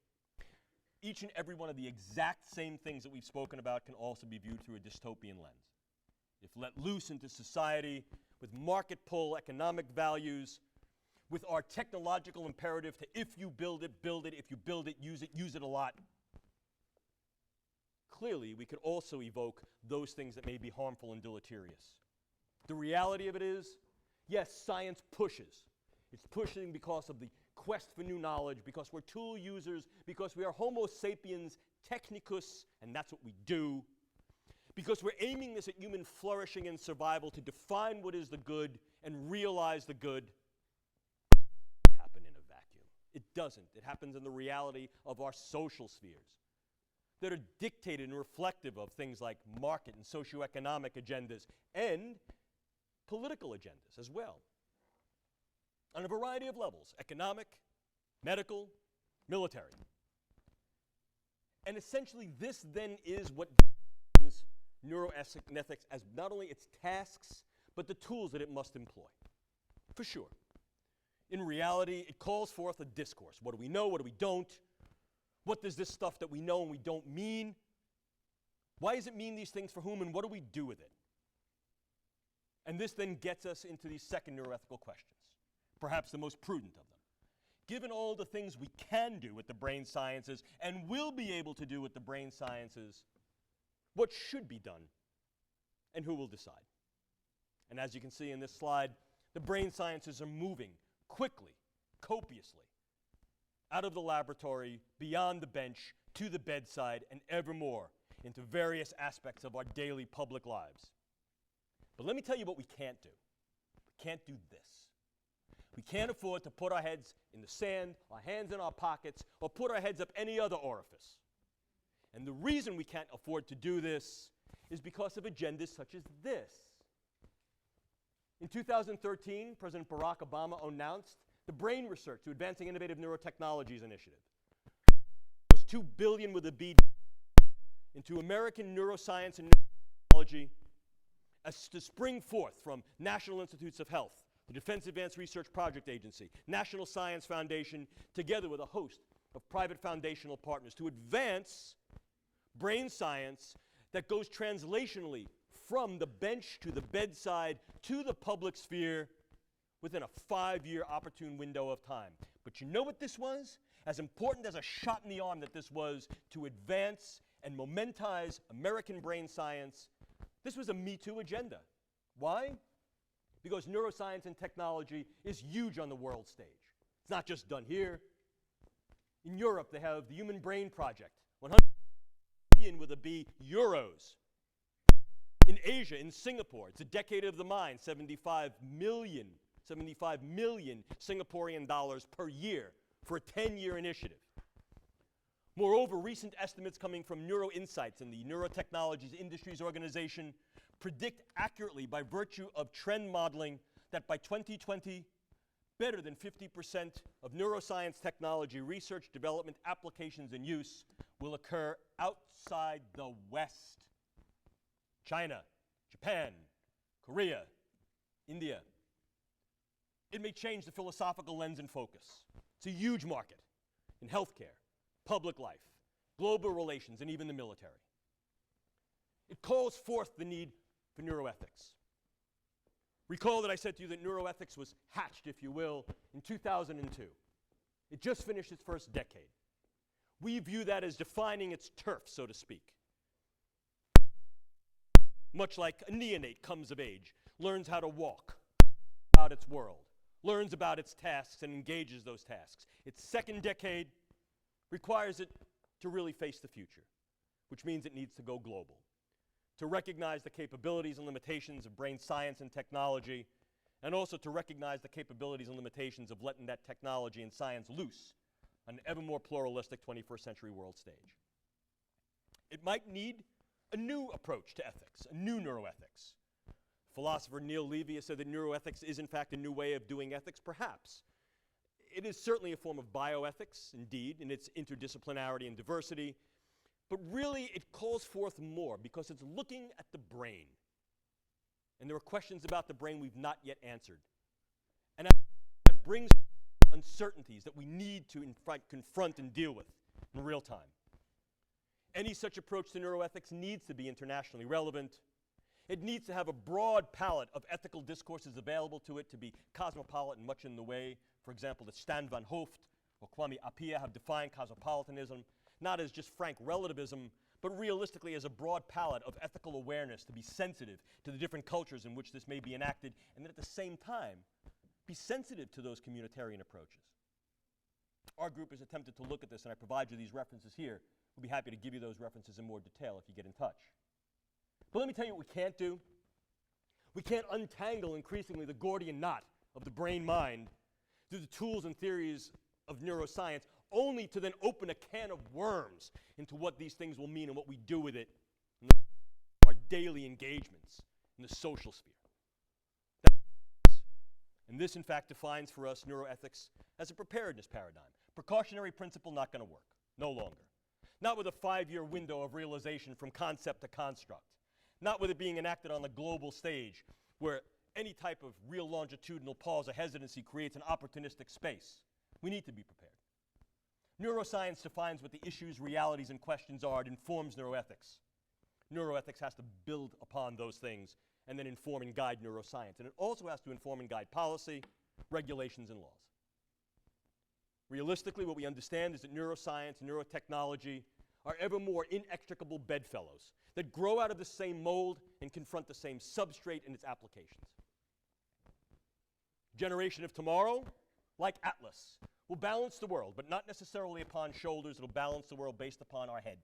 Each and every one of the exact same things that we've spoken about can also be viewed through a dystopian lens. If let loose into society with market pull, economic values, with our technological imperative to if you build it, if you build it, use it a lot. Clearly, we could also evoke those things that may be harmful and deleterious. The reality of it is, yes, science pushes. It's pushing because of the quest for new knowledge, because we're tool users, because we are Homo sapiens technicus, and that's what we do. because we're aiming this at human flourishing and survival to define what is the good and realize the good, it doesn't happen in a vacuum. It doesn't. It happens in the reality of our social spheres that are dictated and reflective of things like market and socioeconomic agendas and political agendas as well, on a variety of levels: economic, medical, military. And essentially this then is what defines neuroethics as not only its tasks, but the tools that it must employ, for sure. In reality, it calls forth a discourse. What do we know? What do we don't? What does this stuff that we know and we don't mean? Why does it mean these things for whom, and what do we do with it? And this then gets us into these second neuroethical questions, perhaps the most prudent of them. Given all the things we can do with the brain sciences and will be able to do with the brain sciences, what should be done and who will decide? And as you can see in this slide, the brain sciences are moving quickly, copiously, out of the laboratory, beyond the bench, to the bedside, and evermore into various aspects of our daily public lives. But let me tell you what we can't do. We can't do this. We can't afford to put our heads in the sand, our hands in our pockets, or put our heads up any other orifice. And the reason we can't afford to do this is because of agendas such as this. In 2013, President Barack Obama announced the Brain Research to Advancing Innovative Neurotechnologies initiative. It was $2 billion with a B into American neuroscience and neurotechnology as to spring forth from National Institutes of Health, the Defense Advanced Research Project Agency, National Science Foundation, together with a host of private foundational partners to advance brain science that goes translationally from the bench to the bedside to the public sphere within a 5-year opportune window of time. But you know what this was? As important as a shot in the arm that this was to advance and momentize American brain science, this was a Me Too agenda. Why? Because neuroscience and technology is huge on the world stage. It's not just done here. In Europe, they have the Human Brain Project, 100 billion with a B euros. In Asia, in Singapore, it's a decade of the mind, 75 million Singaporean dollars per year for a 10-year initiative. Moreover, recent estimates coming from Neuroinsights and the Neurotechnology Industries Organization predict accurately by virtue of trend modeling that by 2020, better than 50% of neuroscience technology research, development, applications, and use will occur outside the West. China, Japan, Korea, India. It may change the philosophical lens and focus. It's a huge market in healthcare, public life, global relations, and even the military. It calls forth the need for neuroethics. Recall that I said to you that neuroethics was hatched, if you will, in 2002. It just finished its first decade. We view that as defining its turf, so to speak. Much like a neonate comes of age, learns how to walk, about its world, learns about its tasks, and engages those tasks. Its second decade requires it to really face the future, which means it needs to go global, to recognize the capabilities and limitations of brain science and technology, and also to recognize the capabilities and limitations of letting that technology and science loose on an ever more pluralistic 21st century world stage. It might need a new approach to ethics, a new neuroethics. Philosopher Neil Levy has said that neuroethics is in fact a new way of doing ethics, perhaps. It is certainly a form of bioethics, indeed, in its interdisciplinarity and diversity, but really it calls forth more because it's looking at the brain. And there are questions about the brain we've not yet answered. And that brings uncertainties that we need to confront and deal with in real time. Any such approach to neuroethics needs to be internationally relevant. It needs to have a broad palette of ethical discourses available to it to be cosmopolitan, much in the way, for example, that Stan van Hooft or Kwame Appiah have defined cosmopolitanism, not as just frank relativism, but realistically as a broad palette of ethical awareness to be sensitive to the different cultures in which this may be enacted, and then at the same time, be sensitive to those communitarian approaches. Our group has attempted to look at this, and I provide you these references here. We'll be happy to give you those references in more detail if you get in touch. But let me tell you what we can't do. We can't untangle increasingly the Gordian knot of the brain-mind through the tools and theories of neuroscience, only to then open a can of worms into what these things will mean and what we do with it in our daily engagements in the social sphere. And this, in fact, defines for us neuroethics as a preparedness paradigm. Precautionary principle, not going to work. No longer. Not with a 5-year window of realization from concept to construct. Not with it being enacted on the global stage, where any type of real longitudinal pause or hesitancy creates an opportunistic space. We need to be prepared. Neuroscience defines what the issues, realities, and questions are. It informs neuroethics. Neuroethics has to build upon those things and then inform and guide neuroscience. And it also has to inform and guide policy, regulations, and laws. Realistically, what we understand is that neuroscience and neurotechnology are ever more inextricable bedfellows that grow out of the same mold and confront the same substrate in its applications. Generation of tomorrow, like Atlas, will balance the world, but not necessarily upon shoulders. It'll balance the world based upon our head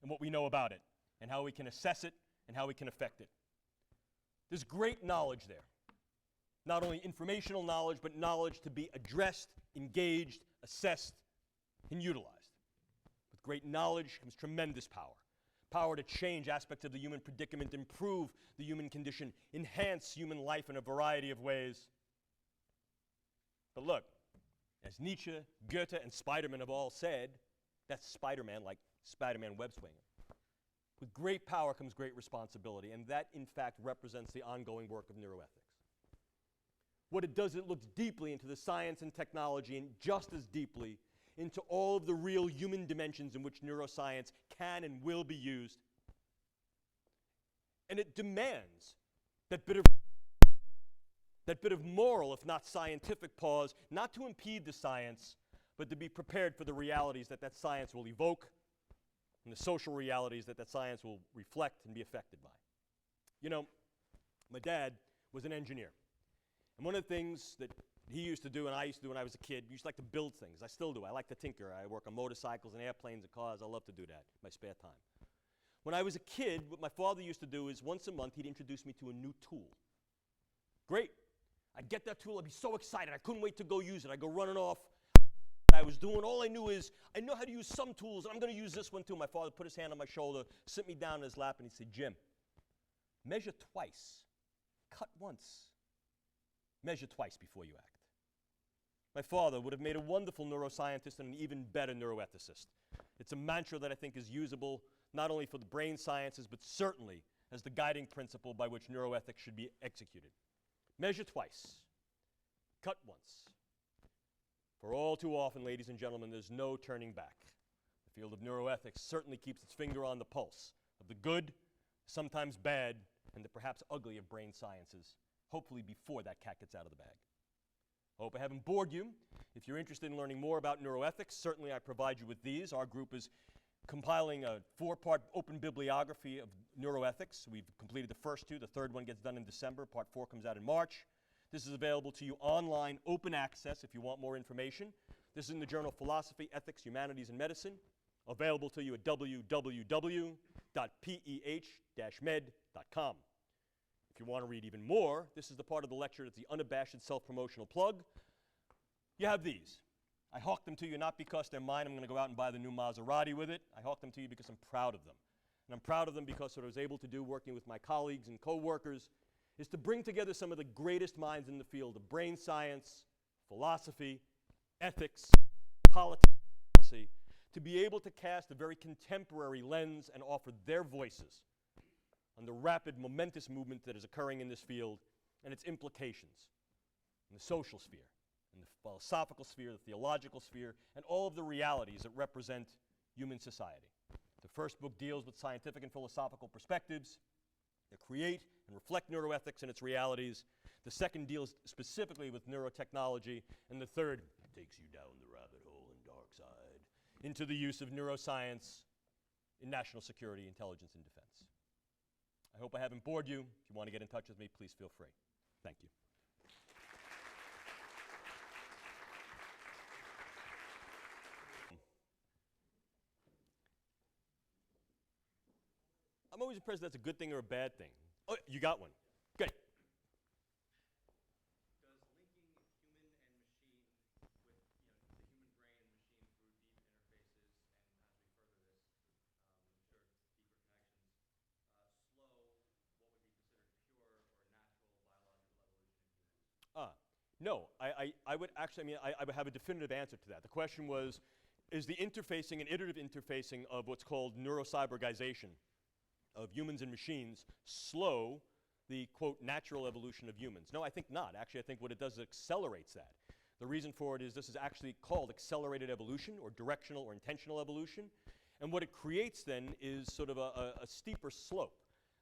and what we know about it and how we can assess it and how we can affect it. There's great knowledge there. Not only informational knowledge, but knowledge to be addressed, engaged, assessed, and utilized. With great knowledge comes tremendous power. Power to change aspects of the human predicament, improve the human condition, enhance human life in a variety of ways. But look, as Nietzsche, Goethe, and Spider-Man have all said, that's Spider-Man like Spider-Man web swinging. With great power comes great responsibility, and that, in fact, represents the ongoing work of neuroethics. What it does, it looks deeply into the science and technology, and just as deeply into all of the real human dimensions in which neuroscience can and will be used. And it demands that bit of moral, if not scientific pause, not to impede the science, but to be prepared for the realities that science will evoke and the social realities that science will reflect and be affected by. You know, my dad was an engineer. And one of the things that he used to do and I used to do when I was a kid, we used to like to build things. I still do. I like to tinker. I work on motorcycles and airplanes and cars. I love to do that in my spare time. When I was a kid, what my father used to do is once a month he'd introduce me to a new tool. Great. I'd get that tool. I'd be so excited. I couldn't wait to go use it. I'd go running off. I was doing, all I knew is I know how to use some tools, and I'm going to use this one too. My father put his hand on my shoulder, sit me down in his lap, and he said, Jim, measure twice, cut once, measure twice before you act. My father would have made a wonderful neuroscientist and an even better neuroethicist. It's a mantra that I think is usable not only for the brain sciences, but certainly as the guiding principle by which neuroethics should be executed. Measure twice, cut once. For all too often, ladies and gentlemen, there's no turning back. The field of neuroethics certainly keeps its finger on the pulse of the good, sometimes bad, and the perhaps ugly of brain sciences, hopefully before that cat gets out of the bag. I hope I haven't bored you. If you're interested in learning more about neuroethics, certainly I provide you with these. Our group is compiling a 4-part open bibliography of neuroethics. We've completed the first 2. The third one gets done in December. Part 4 comes out in March. This is available to you online, open access, if you want more information. This is in the journal Philosophy, Ethics, Humanities, and Medicine, available to you at www.peh-med.com. If you want to read even more, this is the part of the lecture that's the unabashed self-promotional plug. You have these. I hawk them to you not because they're mine. I'm going to go out and buy the new Maserati with it. I hawk them to you because I'm proud of them. And I'm proud of them because what I was able to do working with my colleagues and co-workers is to bring together some of the greatest minds in the field of brain science, philosophy, ethics, politics, policy, to be able to cast a very contemporary lens and offer their voices on the rapid, momentous movement that is occurring in this field and its implications in the social sphere, in the philosophical sphere, the theological sphere, and all of the realities that represent human society. The first book deals with scientific and philosophical perspectives that create and reflect neuroethics and its realities. The second deals specifically with neurotechnology, and the third takes you down the rabbit hole and dark side into the use of neuroscience in national security, intelligence, and defense. I hope I haven't bored you. If you want to get in touch with me, please feel free. Thank you. I'm always impressed that's a good thing or a bad thing. Oh, you got one. Good. Does linking human and machine with, the human brain and machine through deep interfaces, and as we further this, I'm sure deeper connections, slow what would be considered pure or natural biological evolution in humans? No, I would actually, I would have a definitive answer to that. The question was, is the interfacing and iterative interfacing of what's called neurocyborgization of humans and machines slow the, quote, natural evolution of humans? No, I think not. Actually, I think what it does is it accelerates that. The reason for it is this is actually called accelerated evolution or directional or intentional evolution. And what it creates then is sort of a steeper slope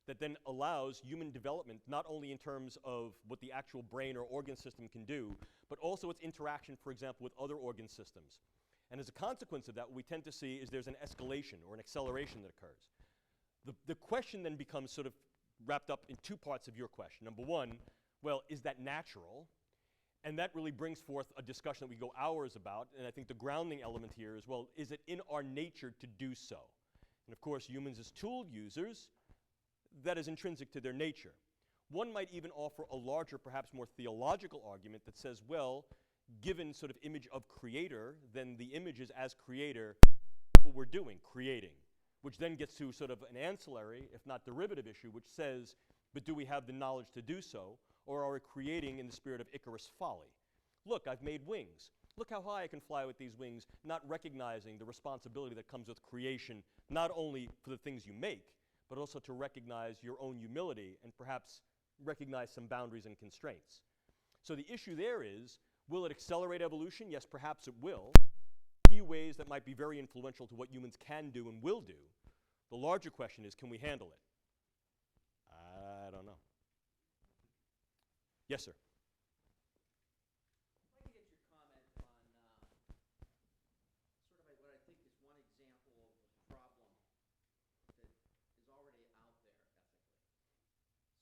that then allows human development not only in terms of what the actual brain or organ system can do, but also its interaction, for example, with other organ systems. And as a consequence of that, what we tend to see is there's an escalation or an acceleration that occurs. The question then becomes sort of wrapped up in two parts of your question. Number one, well, is that natural? And that really brings forth a discussion that we go hours about, and I think the grounding element here is, well, is it in our nature to do so? And of course, humans as tool users, that is intrinsic to their nature. One might even offer a larger, perhaps more theological argument that says, well, given sort of image of creator, then the image is as creator, that's what we're doing, creating, which then gets to sort of an ancillary, if not derivative issue, which says, but do we have the knowledge to do so, or are we creating in the spirit of Icarus folly? Look, I've made wings. Look how high I can fly with these wings, not recognizing the responsibility that comes with creation, not only for the things you make, but also to recognize your own humility and perhaps recognize some boundaries and constraints. So the issue there is, will it accelerate evolution? Yes, perhaps it will. Key ways that might be very influential to what humans can do and will do. The larger question is, can we handle it? I don't know. Yes, sir. I'd like to get your comment on sort of what I think is one example of a problem that is already out there ethically.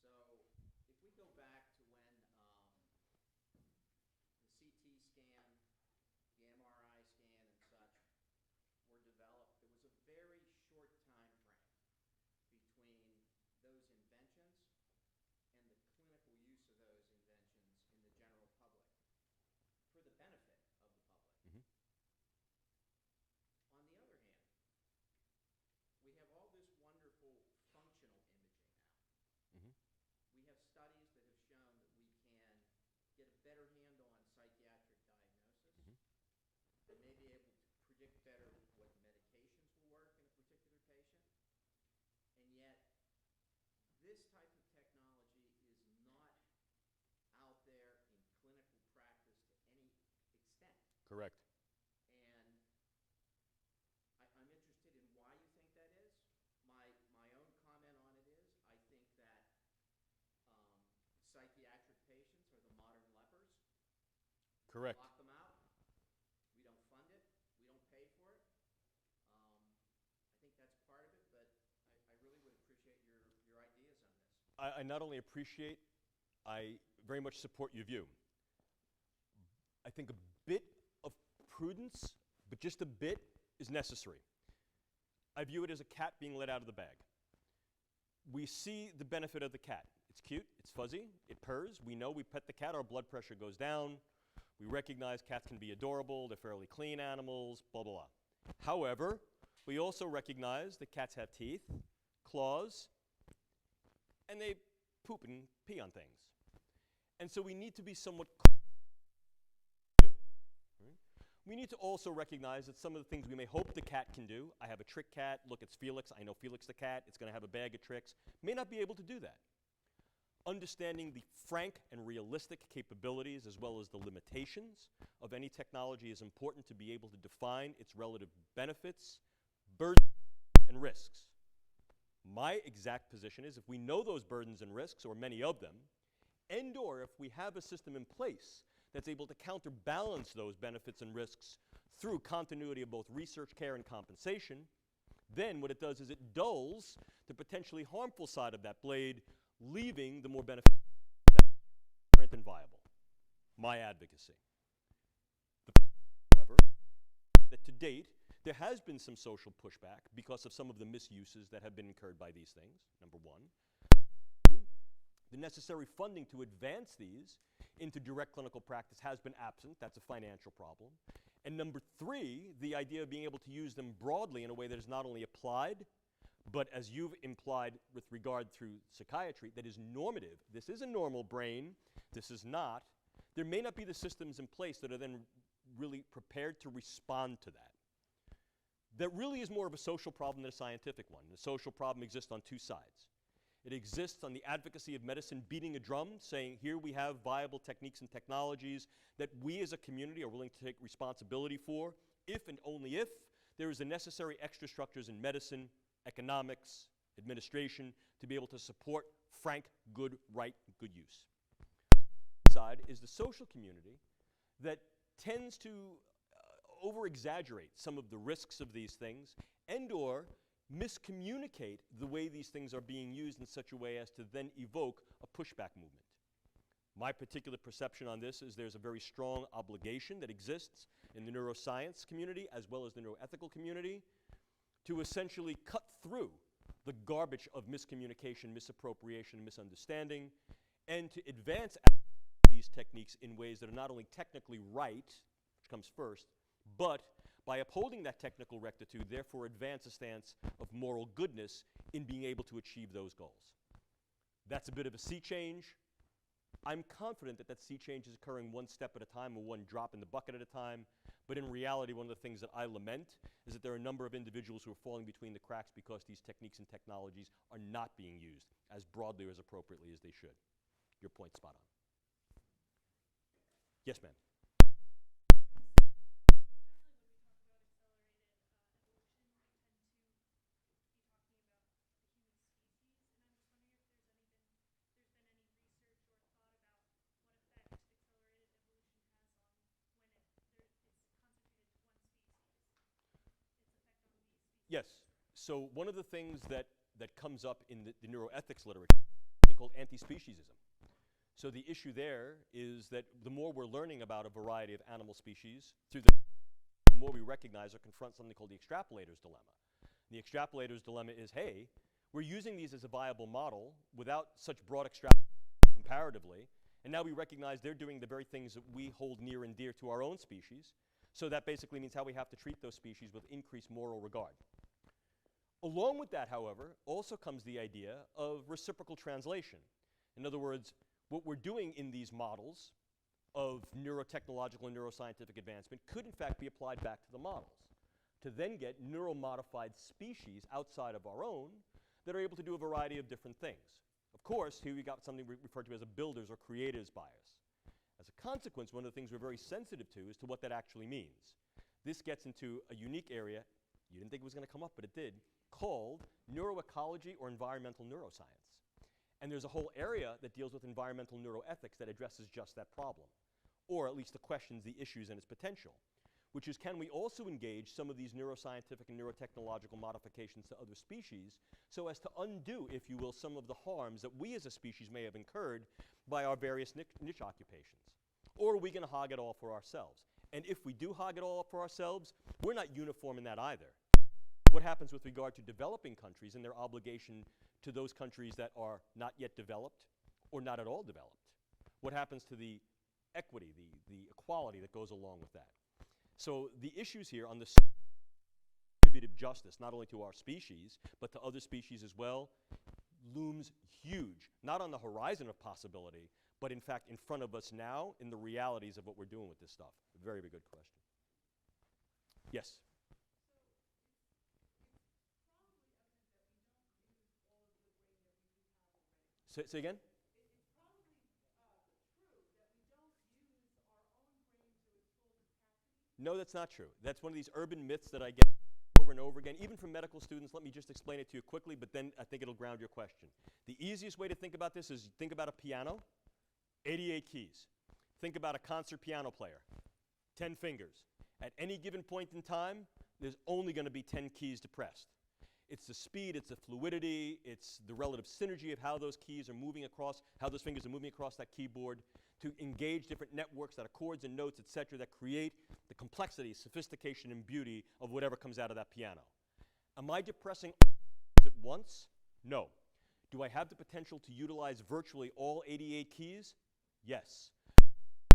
So if we go back to when the CT scan, the MRI scan and such were developed, there was a very short time frame between those inventions and the clinical use of those inventions in the general public for the benefit of the public. Mm-hmm. On the other hand, we have all this wonderful functional imaging now. Mm-hmm. We have studies that have shown that we can get a better handle on psychiatric diagnosis and may be able to predict better what medications will work in a particular patient. And yet, this type of technology is not out there in clinical practice to any extent. Correct. And I'm interested in why you think that is. My own comment on it is, I think that psychiatric patients are the modern lepers. Correct. Lock them out. We don't fund it. We don't pay for it. I think that's part of it, but I really would appreciate your ideas on this. I not only appreciate, I very much support your view. I think a bit of prudence, but just a bit, is necessary. I view it as a cat being let out of the bag. We see the benefit of the cat. It's cute, it's fuzzy, it purrs. We know we pet the cat, our blood pressure goes down. We recognize cats can be adorable, they're fairly clean animals, blah, blah, blah. However, we also recognize that cats have teeth, claws, and they poop and pee on things. And so we need to be somewhat We need to also recognize that some of the things we may hope the cat can do, I have a trick cat, look, it's Felix, I know Felix the cat, it's going to have a bag of tricks, may not be able to do that. Understanding the frank and realistic capabilities as well as the limitations of any technology is important to be able to define its relative benefits, burdens, and risks. My exact position is if we know those burdens and risks, or many of them, and or if we have a system in place that's able to counterbalance those benefits and risks through continuity of both research, care, and compensation, then what it does is it dulls the potentially harmful side of that blade, leaving the more beneficial and viable. My advocacy. However, that to date, there has been some social pushback because of some of the misuses that have been incurred by these things, number one. Two, the necessary funding to advance these into direct clinical practice has been absent. That's a financial problem. And number three, the idea of being able to use them broadly in a way that is not only applied, but as you've implied with regard through psychiatry, that is normative. This is a normal brain. This is not. There may not be the systems in place that are then really prepared to respond to that. That really is more of a social problem than a scientific one. The social problem exists on two sides. It exists on the advocacy of medicine beating a drum, saying here we have viable techniques and technologies that we as a community are willing to take responsibility for, if and only if there is the necessary extra structures in medicine, economics, administration, to be able to support frank, good, right, good use. The side is the social community that tends to over-exaggerate some of the risks of these things and or miscommunicate the way these things are being used in such a way as to then evoke a pushback movement. My particular perception on this is there's a very strong obligation that exists in the neuroscience community as well as the neuroethical community to essentially cut through the garbage of miscommunication, misappropriation, misunderstanding, and to advance these techniques in ways that are not only technically right, which comes first, but by upholding that technical rectitude, therefore advance a stance of moral goodness in being able to achieve those goals. That's a bit of a sea change. I'm confident that that sea change is occurring one step at a time or one drop in the bucket at a time. But in reality, one of the things that I lament is that there are a number of individuals who are falling between the cracks because these techniques and technologies are not being used as broadly or as appropriately as they should. Your point's spot on. Yes, ma'am. Yes. So one of the things that comes up in the neuroethics literature is something called anti-speciesism. So the issue there is that the more we're learning about a variety of animal species, the more we recognize or confront something called the extrapolator's dilemma. The extrapolator's dilemma is, hey, we're using these as a viable model without such broad extrapolation comparatively, and now we recognize they're doing the very things that we hold near and dear to our own species. So that basically means how we have to treat those species with increased moral regard. Along with that, however, also comes the idea of reciprocal translation. In other words, what we're doing in these models of neurotechnological and neuroscientific advancement could in fact be applied back to the models to then get neuromodified species outside of our own that are able to do a variety of different things. Of course, here we got something referred to as a builder's or creator's bias. As a consequence, one of the things we're very sensitive to is to what that actually means. This gets into a unique area, you didn't think it was going to come up, but it did, called neuroecology or environmental neuroscience. And there's a whole area that deals with environmental neuroethics that addresses just that problem, or at least the questions, the issues, and its potential, which is can we also engage some of these neuroscientific and neurotechnological modifications to other species so as to undo, if you will, some of the harms that we as a species may have incurred by our various niche occupations? Or are we going to hog it all for ourselves? And if we do hog it all for ourselves, we're not uniform in that either. What happens with regard to developing countries and their obligation to those countries that are not yet developed or not at all developed? What happens to the equity, the equality that goes along with that? So the issues here on the distributive justice, not only to our species, but to other species as well, looms huge, not on the horizon of possibility, but in fact in front of us now in the realities of what we're doing with this stuff. Very, very good question. Yes? Say again? It's probably true that we don't use our own brain to its full capacity. No, that's not true. That's one of these urban myths that I get over and over again, even from medical students. Let me just explain it to you quickly, but then I think it'll ground your question. The easiest way to think about this is think about a piano, 88 keys. Think about a concert piano player, 10 fingers. At any given point in time, there's only going to be 10 keys depressed. It's the speed, it's the fluidity, it's the relative synergy of how those keys are moving across, how those fingers are moving across that keyboard to engage different networks that are chords and notes, et cetera, that create the complexity, sophistication, and beauty of whatever comes out of that piano. Am I depressing at once? No. Do I have the potential to utilize virtually all 88 keys? Yes.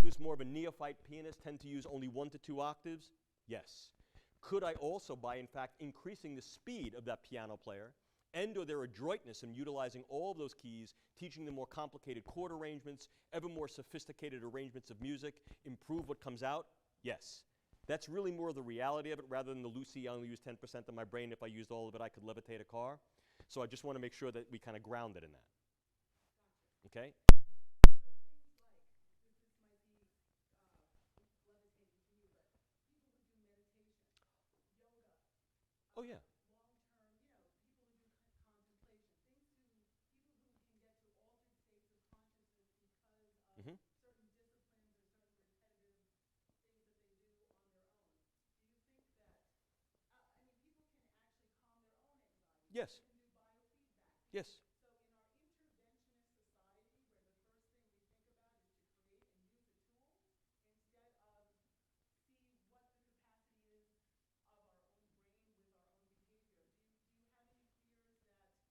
Who's more of a neophyte pianist tend to use only 1 to 2 octaves? Yes. Could I also, by in fact increasing the speed of that piano player and or their adroitness in utilizing all of those keys, teaching them more complicated chord arrangements, ever more sophisticated arrangements of music, improve what comes out? Yes. That's really more of the reality of it rather than the Lucy, I only use 10% of my brain. If I used all of it, I could levitate a car. So I just want to make sure that we kind of ground it in that. Okay? So things like, this might be levitating to you, but people who do meditation, yoga, Oh, yeah. long-term, people who do contemplation, people who can get to altered states of consciousness because of Mhm. certain disciplines or certain repetitive things that they do on their own. Do you think that, people can actually calm their own anxiety. Yes. They can do biofeedback. Yes. So in our interventionist society, where the first thing we think about is to create and use a tool, instead of see what the capacity is of our own brain with our own behavior, do you have any fears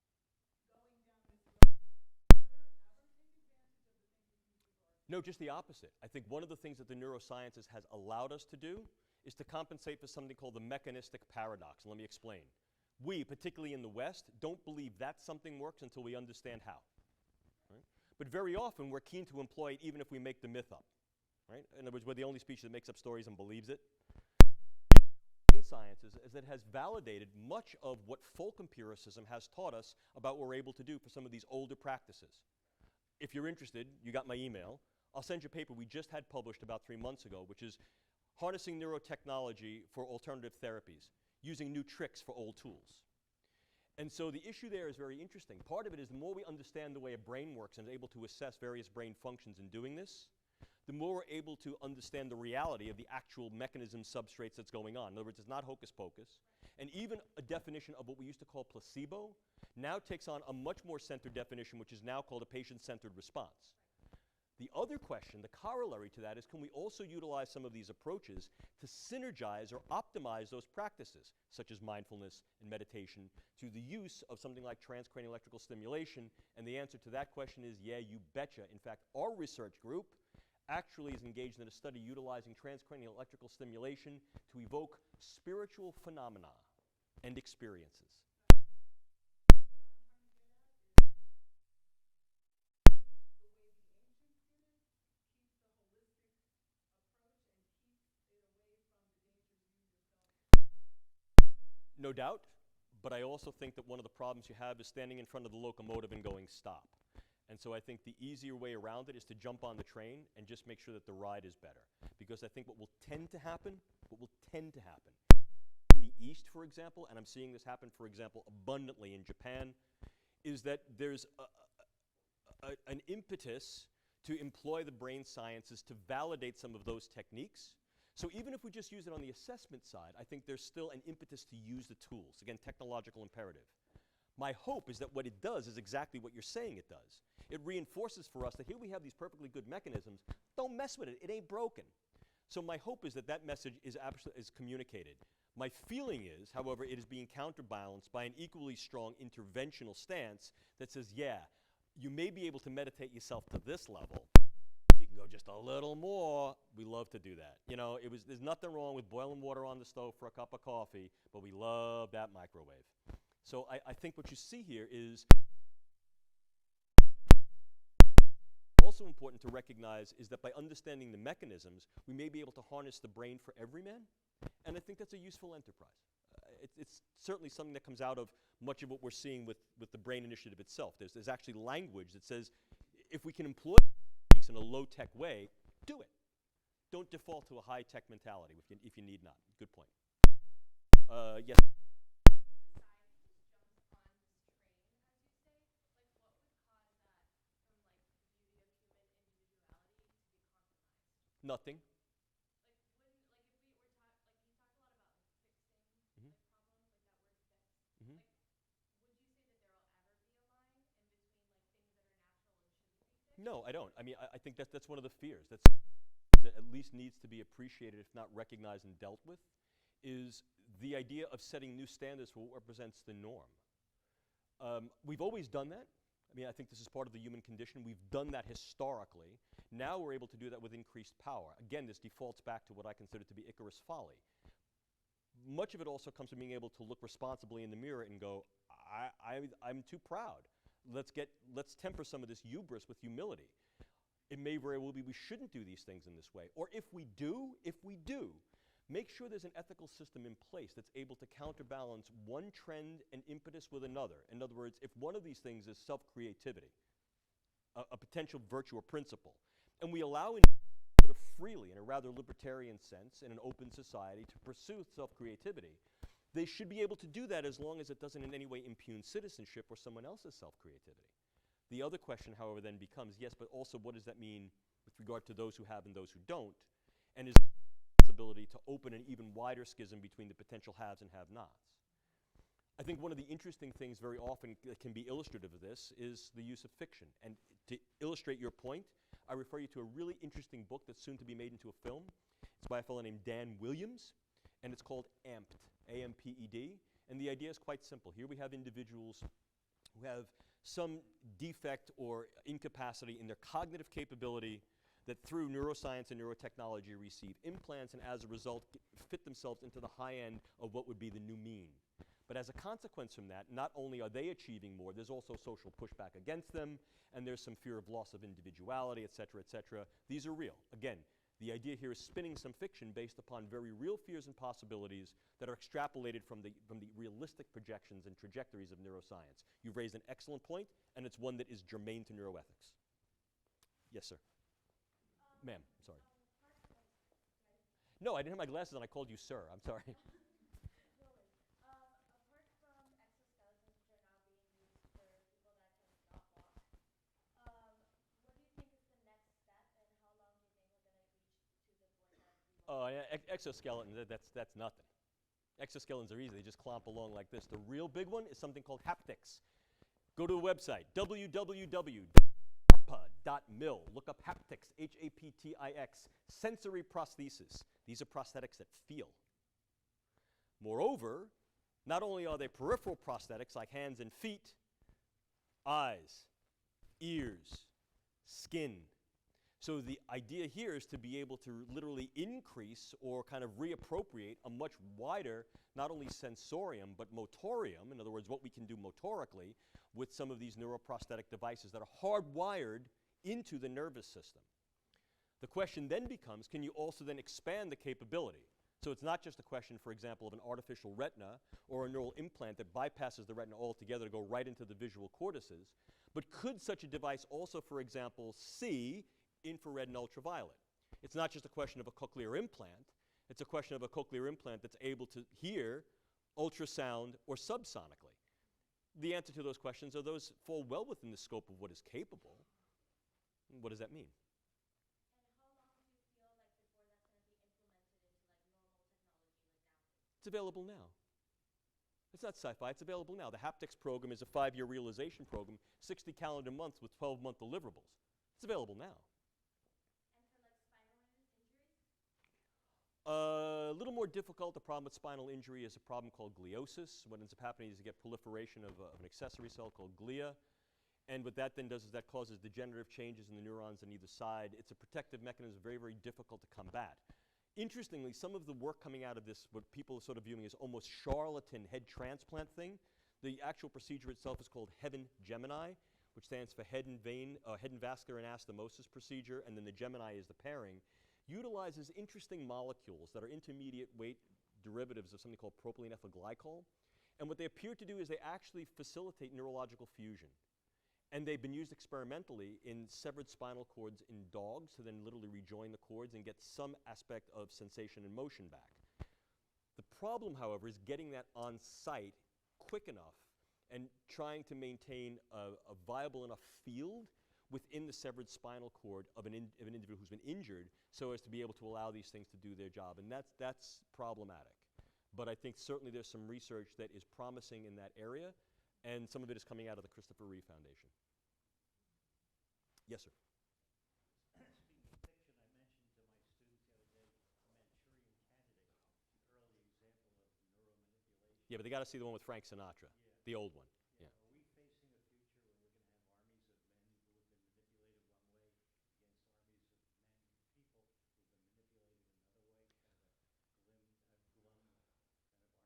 that going down this road ever take advantage of the things we can do for ourselves? No, just the opposite. I think one of the things that the neurosciences has allowed us to do is to compensate for something called the mechanistic paradox. And let me explain. We, particularly in the West, don't believe that something works until we understand how. Right? But very often, we're keen to employ it even if we make the myth up. Right? In other words, we're the only species that makes up stories and believes it. Brain sciences is that it has validated much of what folk empiricism has taught us about what we're able to do for some of these older practices. If you're interested, you got my email. I'll send you a paper we just had published about 3 months ago, which is harnessing neurotechnology for alternative therapies, using new tricks for old tools. And so the issue there is very interesting. Part of it is the more we understand the way a brain works and is able to assess various brain functions in doing this, the more we're able to understand the reality of the actual mechanism substrates that's going on. In other words, it's not hocus pocus. And even a definition of what we used to call placebo now takes on a much more centered definition, which is now called a patient-centered response. The other question, the corollary to that, is can we also utilize some of these approaches to synergize or optimize those practices, such as mindfulness and meditation, to the use of something like transcranial electrical stimulation? And the answer to that question is, yeah, you betcha. In fact, our research group actually is engaged in a study utilizing transcranial electrical stimulation to evoke spiritual phenomena and experiences. No doubt, but I also think that one of the problems you have is standing in front of the locomotive and going stop. And so I think the easier way around it is to jump on the train and just make sure that the ride is better. Because I think what will tend to happen in the East, for example, and I'm seeing this happen, for example, abundantly in Japan, is that there's an impetus to employ the brain sciences to validate some of those techniques. So even if we just use it on the assessment side, I think there's still an impetus to use the tools. Again, technological imperative. My hope is that what it does is exactly what you're saying it does. It reinforces for us that here we have these perfectly good mechanisms. Don't mess with it. It ain't broken. So my hope is that that message is communicated. My feeling is, however, it is being counterbalanced by an equally strong interventional stance that says, yeah, you may be able to meditate yourself to this level. If you can go just a little more, we love to do that. There's nothing wrong with boiling water on the stove for a cup of coffee, but we love that microwave. So I think what you see here is also important to recognize is that by understanding the mechanisms, we may be able to harness the brain for every man, and I think that's a useful enterprise. It's certainly something that comes out of much of what we're seeing with the brain initiative itself. There's actually language that says if we can employ these in a low-tech way, do it. Don't default to a high-tech mentality if you need not. Good point. Yes. Nothing. Mhm. No, No, I don't. I mean, I think that's one of the fears. That's that at least needs to be appreciated, if not recognized and dealt with, is the idea of setting new standards for what represents the norm. We've always done that. I mean, I think this is part of the human condition. We've done that historically. Now we're able to do that with increased power. Again, this defaults back to what I consider to be Icarus folly. Much of it also comes from being able to look responsibly in the mirror and go, I'm too proud. Let's temper some of this hubris with humility. It may very well be we shouldn't do these things in this way. Or if we do, make sure there's an ethical system in place that's able to counterbalance one trend and impetus with another. In other words, if one of these things is self-creativity, a potential virtue or principle, and we allow sort of freely, in a rather libertarian sense, in an open society, to pursue self-creativity, they should be able to do that as long as it doesn't in any way impugn citizenship or someone else's self-creativity. The other question, however, then becomes, yes, but also what does that mean with regard to those who have and those who don't? And is there a possibility to open an even wider schism between the potential haves and have-nots? I think one of the interesting things very often that can be illustrative of this is the use of fiction. And to illustrate your point, I refer you to a really interesting book that's soon to be made into a film. It's by a fellow named Dan Williams, and it's called AMPED, A-M-P-E-D. And the idea is quite simple. Here we have individuals who have some defect or incapacity in their cognitive capability that through neuroscience and neurotechnology receive implants and as a result fit themselves into the high end of what would be the new mean. But as a consequence from that, not only are they achieving more, there's also social pushback against them, and there's some fear of loss of individuality, et cetera, et cetera. These are real. Again, the idea here is spinning some fiction based upon very real fears and possibilities that are extrapolated from the realistic projections and trajectories of neuroscience. You've raised an excellent point, and it's one that is germane to neuroethics. Yes, sir. Ma'am, I'm sorry. No, I didn't have my glasses on. I called you sir. I'm sorry. No worries. Apart from exoskeletons, which are now being used for people that cannot walk, what do you think is the next step, and how long do you think we're going to reach to the point that we Oh, yeah, exoskeleton, that's nothing. Exoskeletons are easy. They just clomp along like this. The real big one is something called haptics. Go to the website, www.harpa.mil. Look up haptics, H-A-P-T-I-X, sensory prosthesis. These are prosthetics that feel. Moreover, not only are they peripheral prosthetics like hands and feet, eyes, ears, skin. So the idea here is to be able to literally increase or kind of reappropriate a much wider, not only sensorium, but motorium, in other words, what we can do motorically with some of these neuroprosthetic devices that are hardwired into the nervous system. The question then becomes, can you also then expand the capability? So it's not just a question, for example, of an artificial retina or a neural implant that bypasses the retina altogether to go right into the visual cortices, but could such a device also, for example, see infrared and ultraviolet? It's not just a question of a cochlear implant. It's a question of a cochlear implant that's able to hear ultrasound or subsonically. The answer to those questions are those fall well within the scope of what is capable. What does that mean? And how long do you feel like before that's going to be implemented into like normal technology like nowadays? It's available now. It's not sci-fi, it's available now. The haptics program is a 5-year realization program, 60 calendar months with 12-month deliverables. It's available now. And for like spinal injuries? A little more difficult. The problem with spinal injury is a problem called gliosis. What ends up happening is you get proliferation of an accessory cell called glia. And what that then does is that causes degenerative changes in the neurons on either side. It's a protective mechanism, very, very difficult to combat. Interestingly, some of the work coming out of this, what people are sort of viewing as almost charlatan head transplant thing, the actual procedure itself is called Heaven Gemini, which stands for head and vascular anastomosis procedure, and then the Gemini is the pairing, utilizes interesting molecules that are intermediate weight derivatives of something called propylene ethyl glycol. And what they appear to do is they actually facilitate neurological fusion. And they've been used experimentally in severed spinal cords in dogs to then literally rejoin the cords and get some aspect of sensation and motion back. The problem, however, is getting that on site quick enough and trying to maintain a viable enough field within the severed spinal cord of an individual who's been injured so as to be able to allow these things to do their job. And that's problematic. But I think certainly there's some research that is promising in that area, and some of it is coming out of the Christopher Reeve Foundation. Yes, sir. Yeah, but they got to see the one with Frank Sinatra, the old one. Yeah. Are we facing a future where we're going to have armies of men who have been manipulated one way against armies of men, people who've been manipulated another way, kind of a glum kind of Armageddon?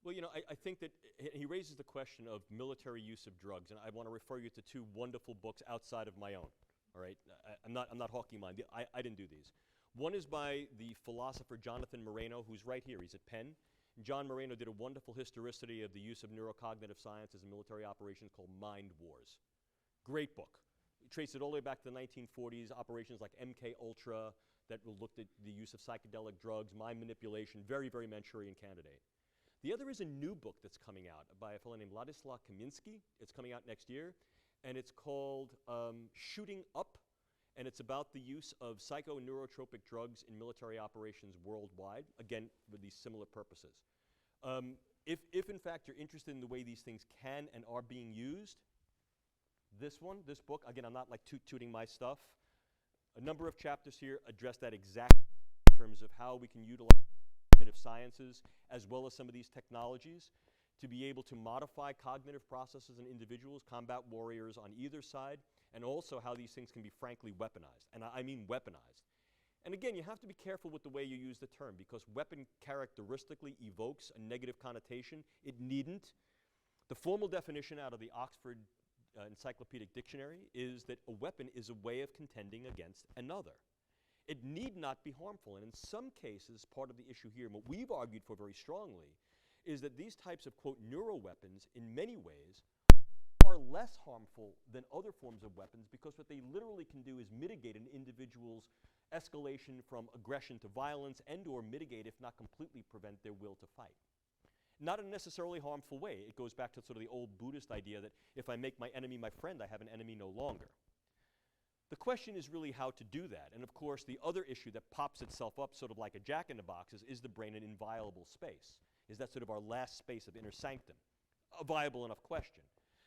Well, I think that he raises the question of military use of drugs, and I want to refer you to two wonderful books outside of my own. All right, I'm not hawking mine. I didn't do these. One is by the philosopher Jonathan Moreno, who's right here. He's at Penn. John Moreno did a wonderful historicity of the use of neurocognitive sciences in military operations called Mind Wars. Great book. He traced it all the way back to the 1940s, operations like MK Ultra that looked at the use of psychedelic drugs, mind manipulation, very, very Manchurian candidate. The other is a new book that's coming out by a fellow named Ladislaw Kaminsky. It's coming out next year, and it's called Shooting Up, and it's about the use of psychoneurotropic drugs in military operations worldwide, again, with these similar purposes. If in fact you're interested in the way these things can and are being used, this book, again, I'm not like tooting my stuff. A number of chapters here address that exactly in terms of how we can utilize cognitive sciences as well as some of these technologies to be able to modify cognitive processes in individuals, combat warriors on either side, and also how these things can be frankly weaponized. And I mean weaponized. And again, you have to be careful with the way you use the term, because weapon characteristically evokes a negative connotation. It needn't. The formal definition out of the Oxford Encyclopedic Dictionary is that a weapon is a way of contending against another. It need not be harmful. And in some cases, part of the issue here, and what we've argued for very strongly, is that these types of, quote, neuroweapons, in many ways, are less harmful than other forms of weapons, because what they literally can do is mitigate an individual's escalation from aggression to violence and or mitigate, if not completely prevent, their will to fight. Not in a necessarily harmful way. It goes back to sort of the old Buddhist idea that if I make my enemy my friend, I have an enemy no longer. The question is really how to do that. And of course, the other issue that pops itself up sort of like a jack-in-the-box is the brain an inviolable space? Is that sort of our last space of inner sanctum? A viable enough question.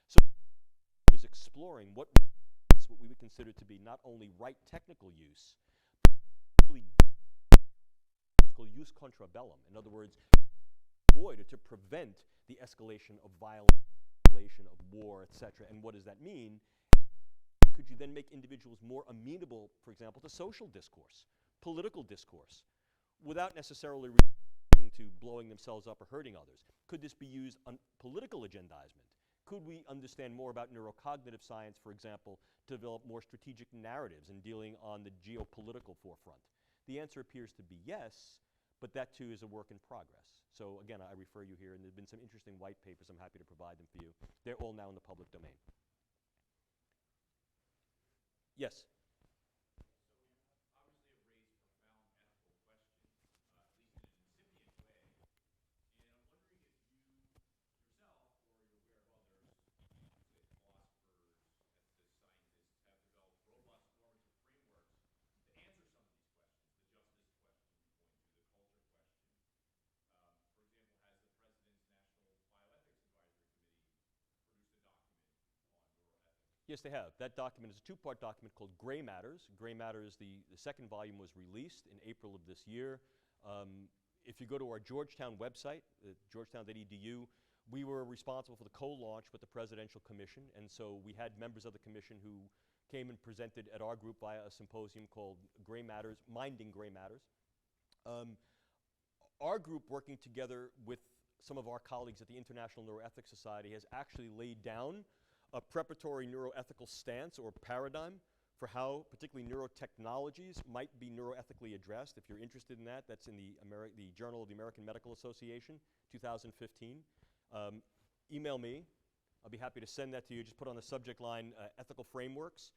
So is exploring what we would consider to be not only right technical use, but really what's called use contra bellum. In other words, avoid or to prevent the escalation of violence, escalation of war, etc. And what does that mean? Could you then make individuals more amenable, for example, to social discourse, political discourse, without necessarily resorting to blowing themselves up or hurting others? Could this be used on political agendizement? Could we understand more about neurocognitive science, for example, to develop more strategic narratives in dealing on the geopolitical forefront? The answer appears to be yes, but that too is a work in progress. So again, I refer you here, and there have been some interesting white papers. I'm happy to provide them for you. They're all now in the public domain. Yes? Yes, they have. That document is a two-part document called Gray Matters. Gray Matters, the second volume was released in April of this year. If you go to our Georgetown website, georgetown.edu, we were responsible for the co-launch with the Presidential Commission, and so we had members of the commission who came and presented at our group via a symposium called Gray Matters, Minding Gray Matters. Our group, working together with some of our colleagues at the International Neuroethics Society, has actually laid down a preparatory neuroethical stance or paradigm for how particularly neurotechnologies might be neuroethically addressed. If you're interested in that, that's in the Journal of the American Medical Association, 2015. Email me. I'll be happy to send that to you. Just put on the subject line, ethical frameworks.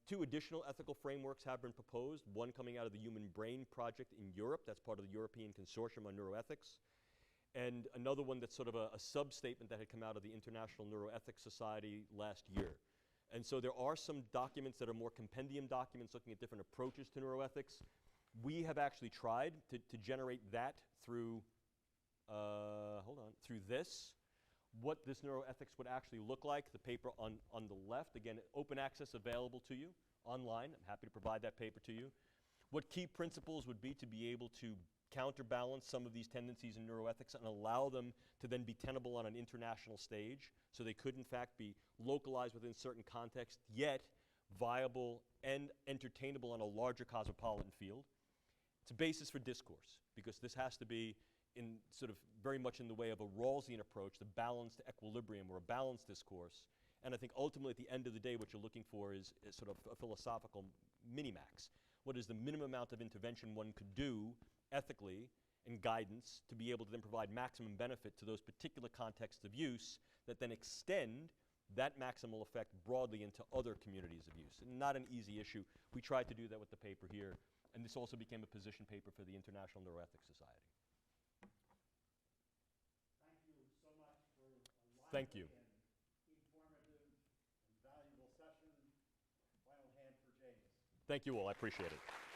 Two additional ethical frameworks have been proposed, one coming out of the Human Brain Project in Europe, that's part of the European Consortium on Neuroethics, and another one that's sort of a sub-statement that had come out of the International Neuroethics Society last year. And so there are some documents that are more compendium documents looking at different approaches to neuroethics. We have actually tried to generate that through, through this, what this neuroethics would actually look like. The paper on the left, again, open access available to you online. I'm happy to provide that paper to you. What key principles would be to be able to counterbalance some of these tendencies in neuroethics and allow them to then be tenable on an international stage, so they could in fact be localized within certain contexts, yet viable and entertainable on a larger cosmopolitan field. It's a basis for discourse, because this has to be in sort of very much in the way of a Rawlsian approach, the balanced equilibrium or a balanced discourse. And I think ultimately at the end of the day what you're looking for is sort of a philosophical minimax. What is the minimum amount of intervention one could do ethically and guidance to be able to then provide maximum benefit to those particular contexts of use that then extend that maximal effect broadly into other communities of use. And not an easy issue. We tried to do that with the paper here, and this also became a position paper for the International Neuroethics Society. Thank you so much for a Thank you. lively and informative and valuable session. Final hand for James. Thank you all. I appreciate it.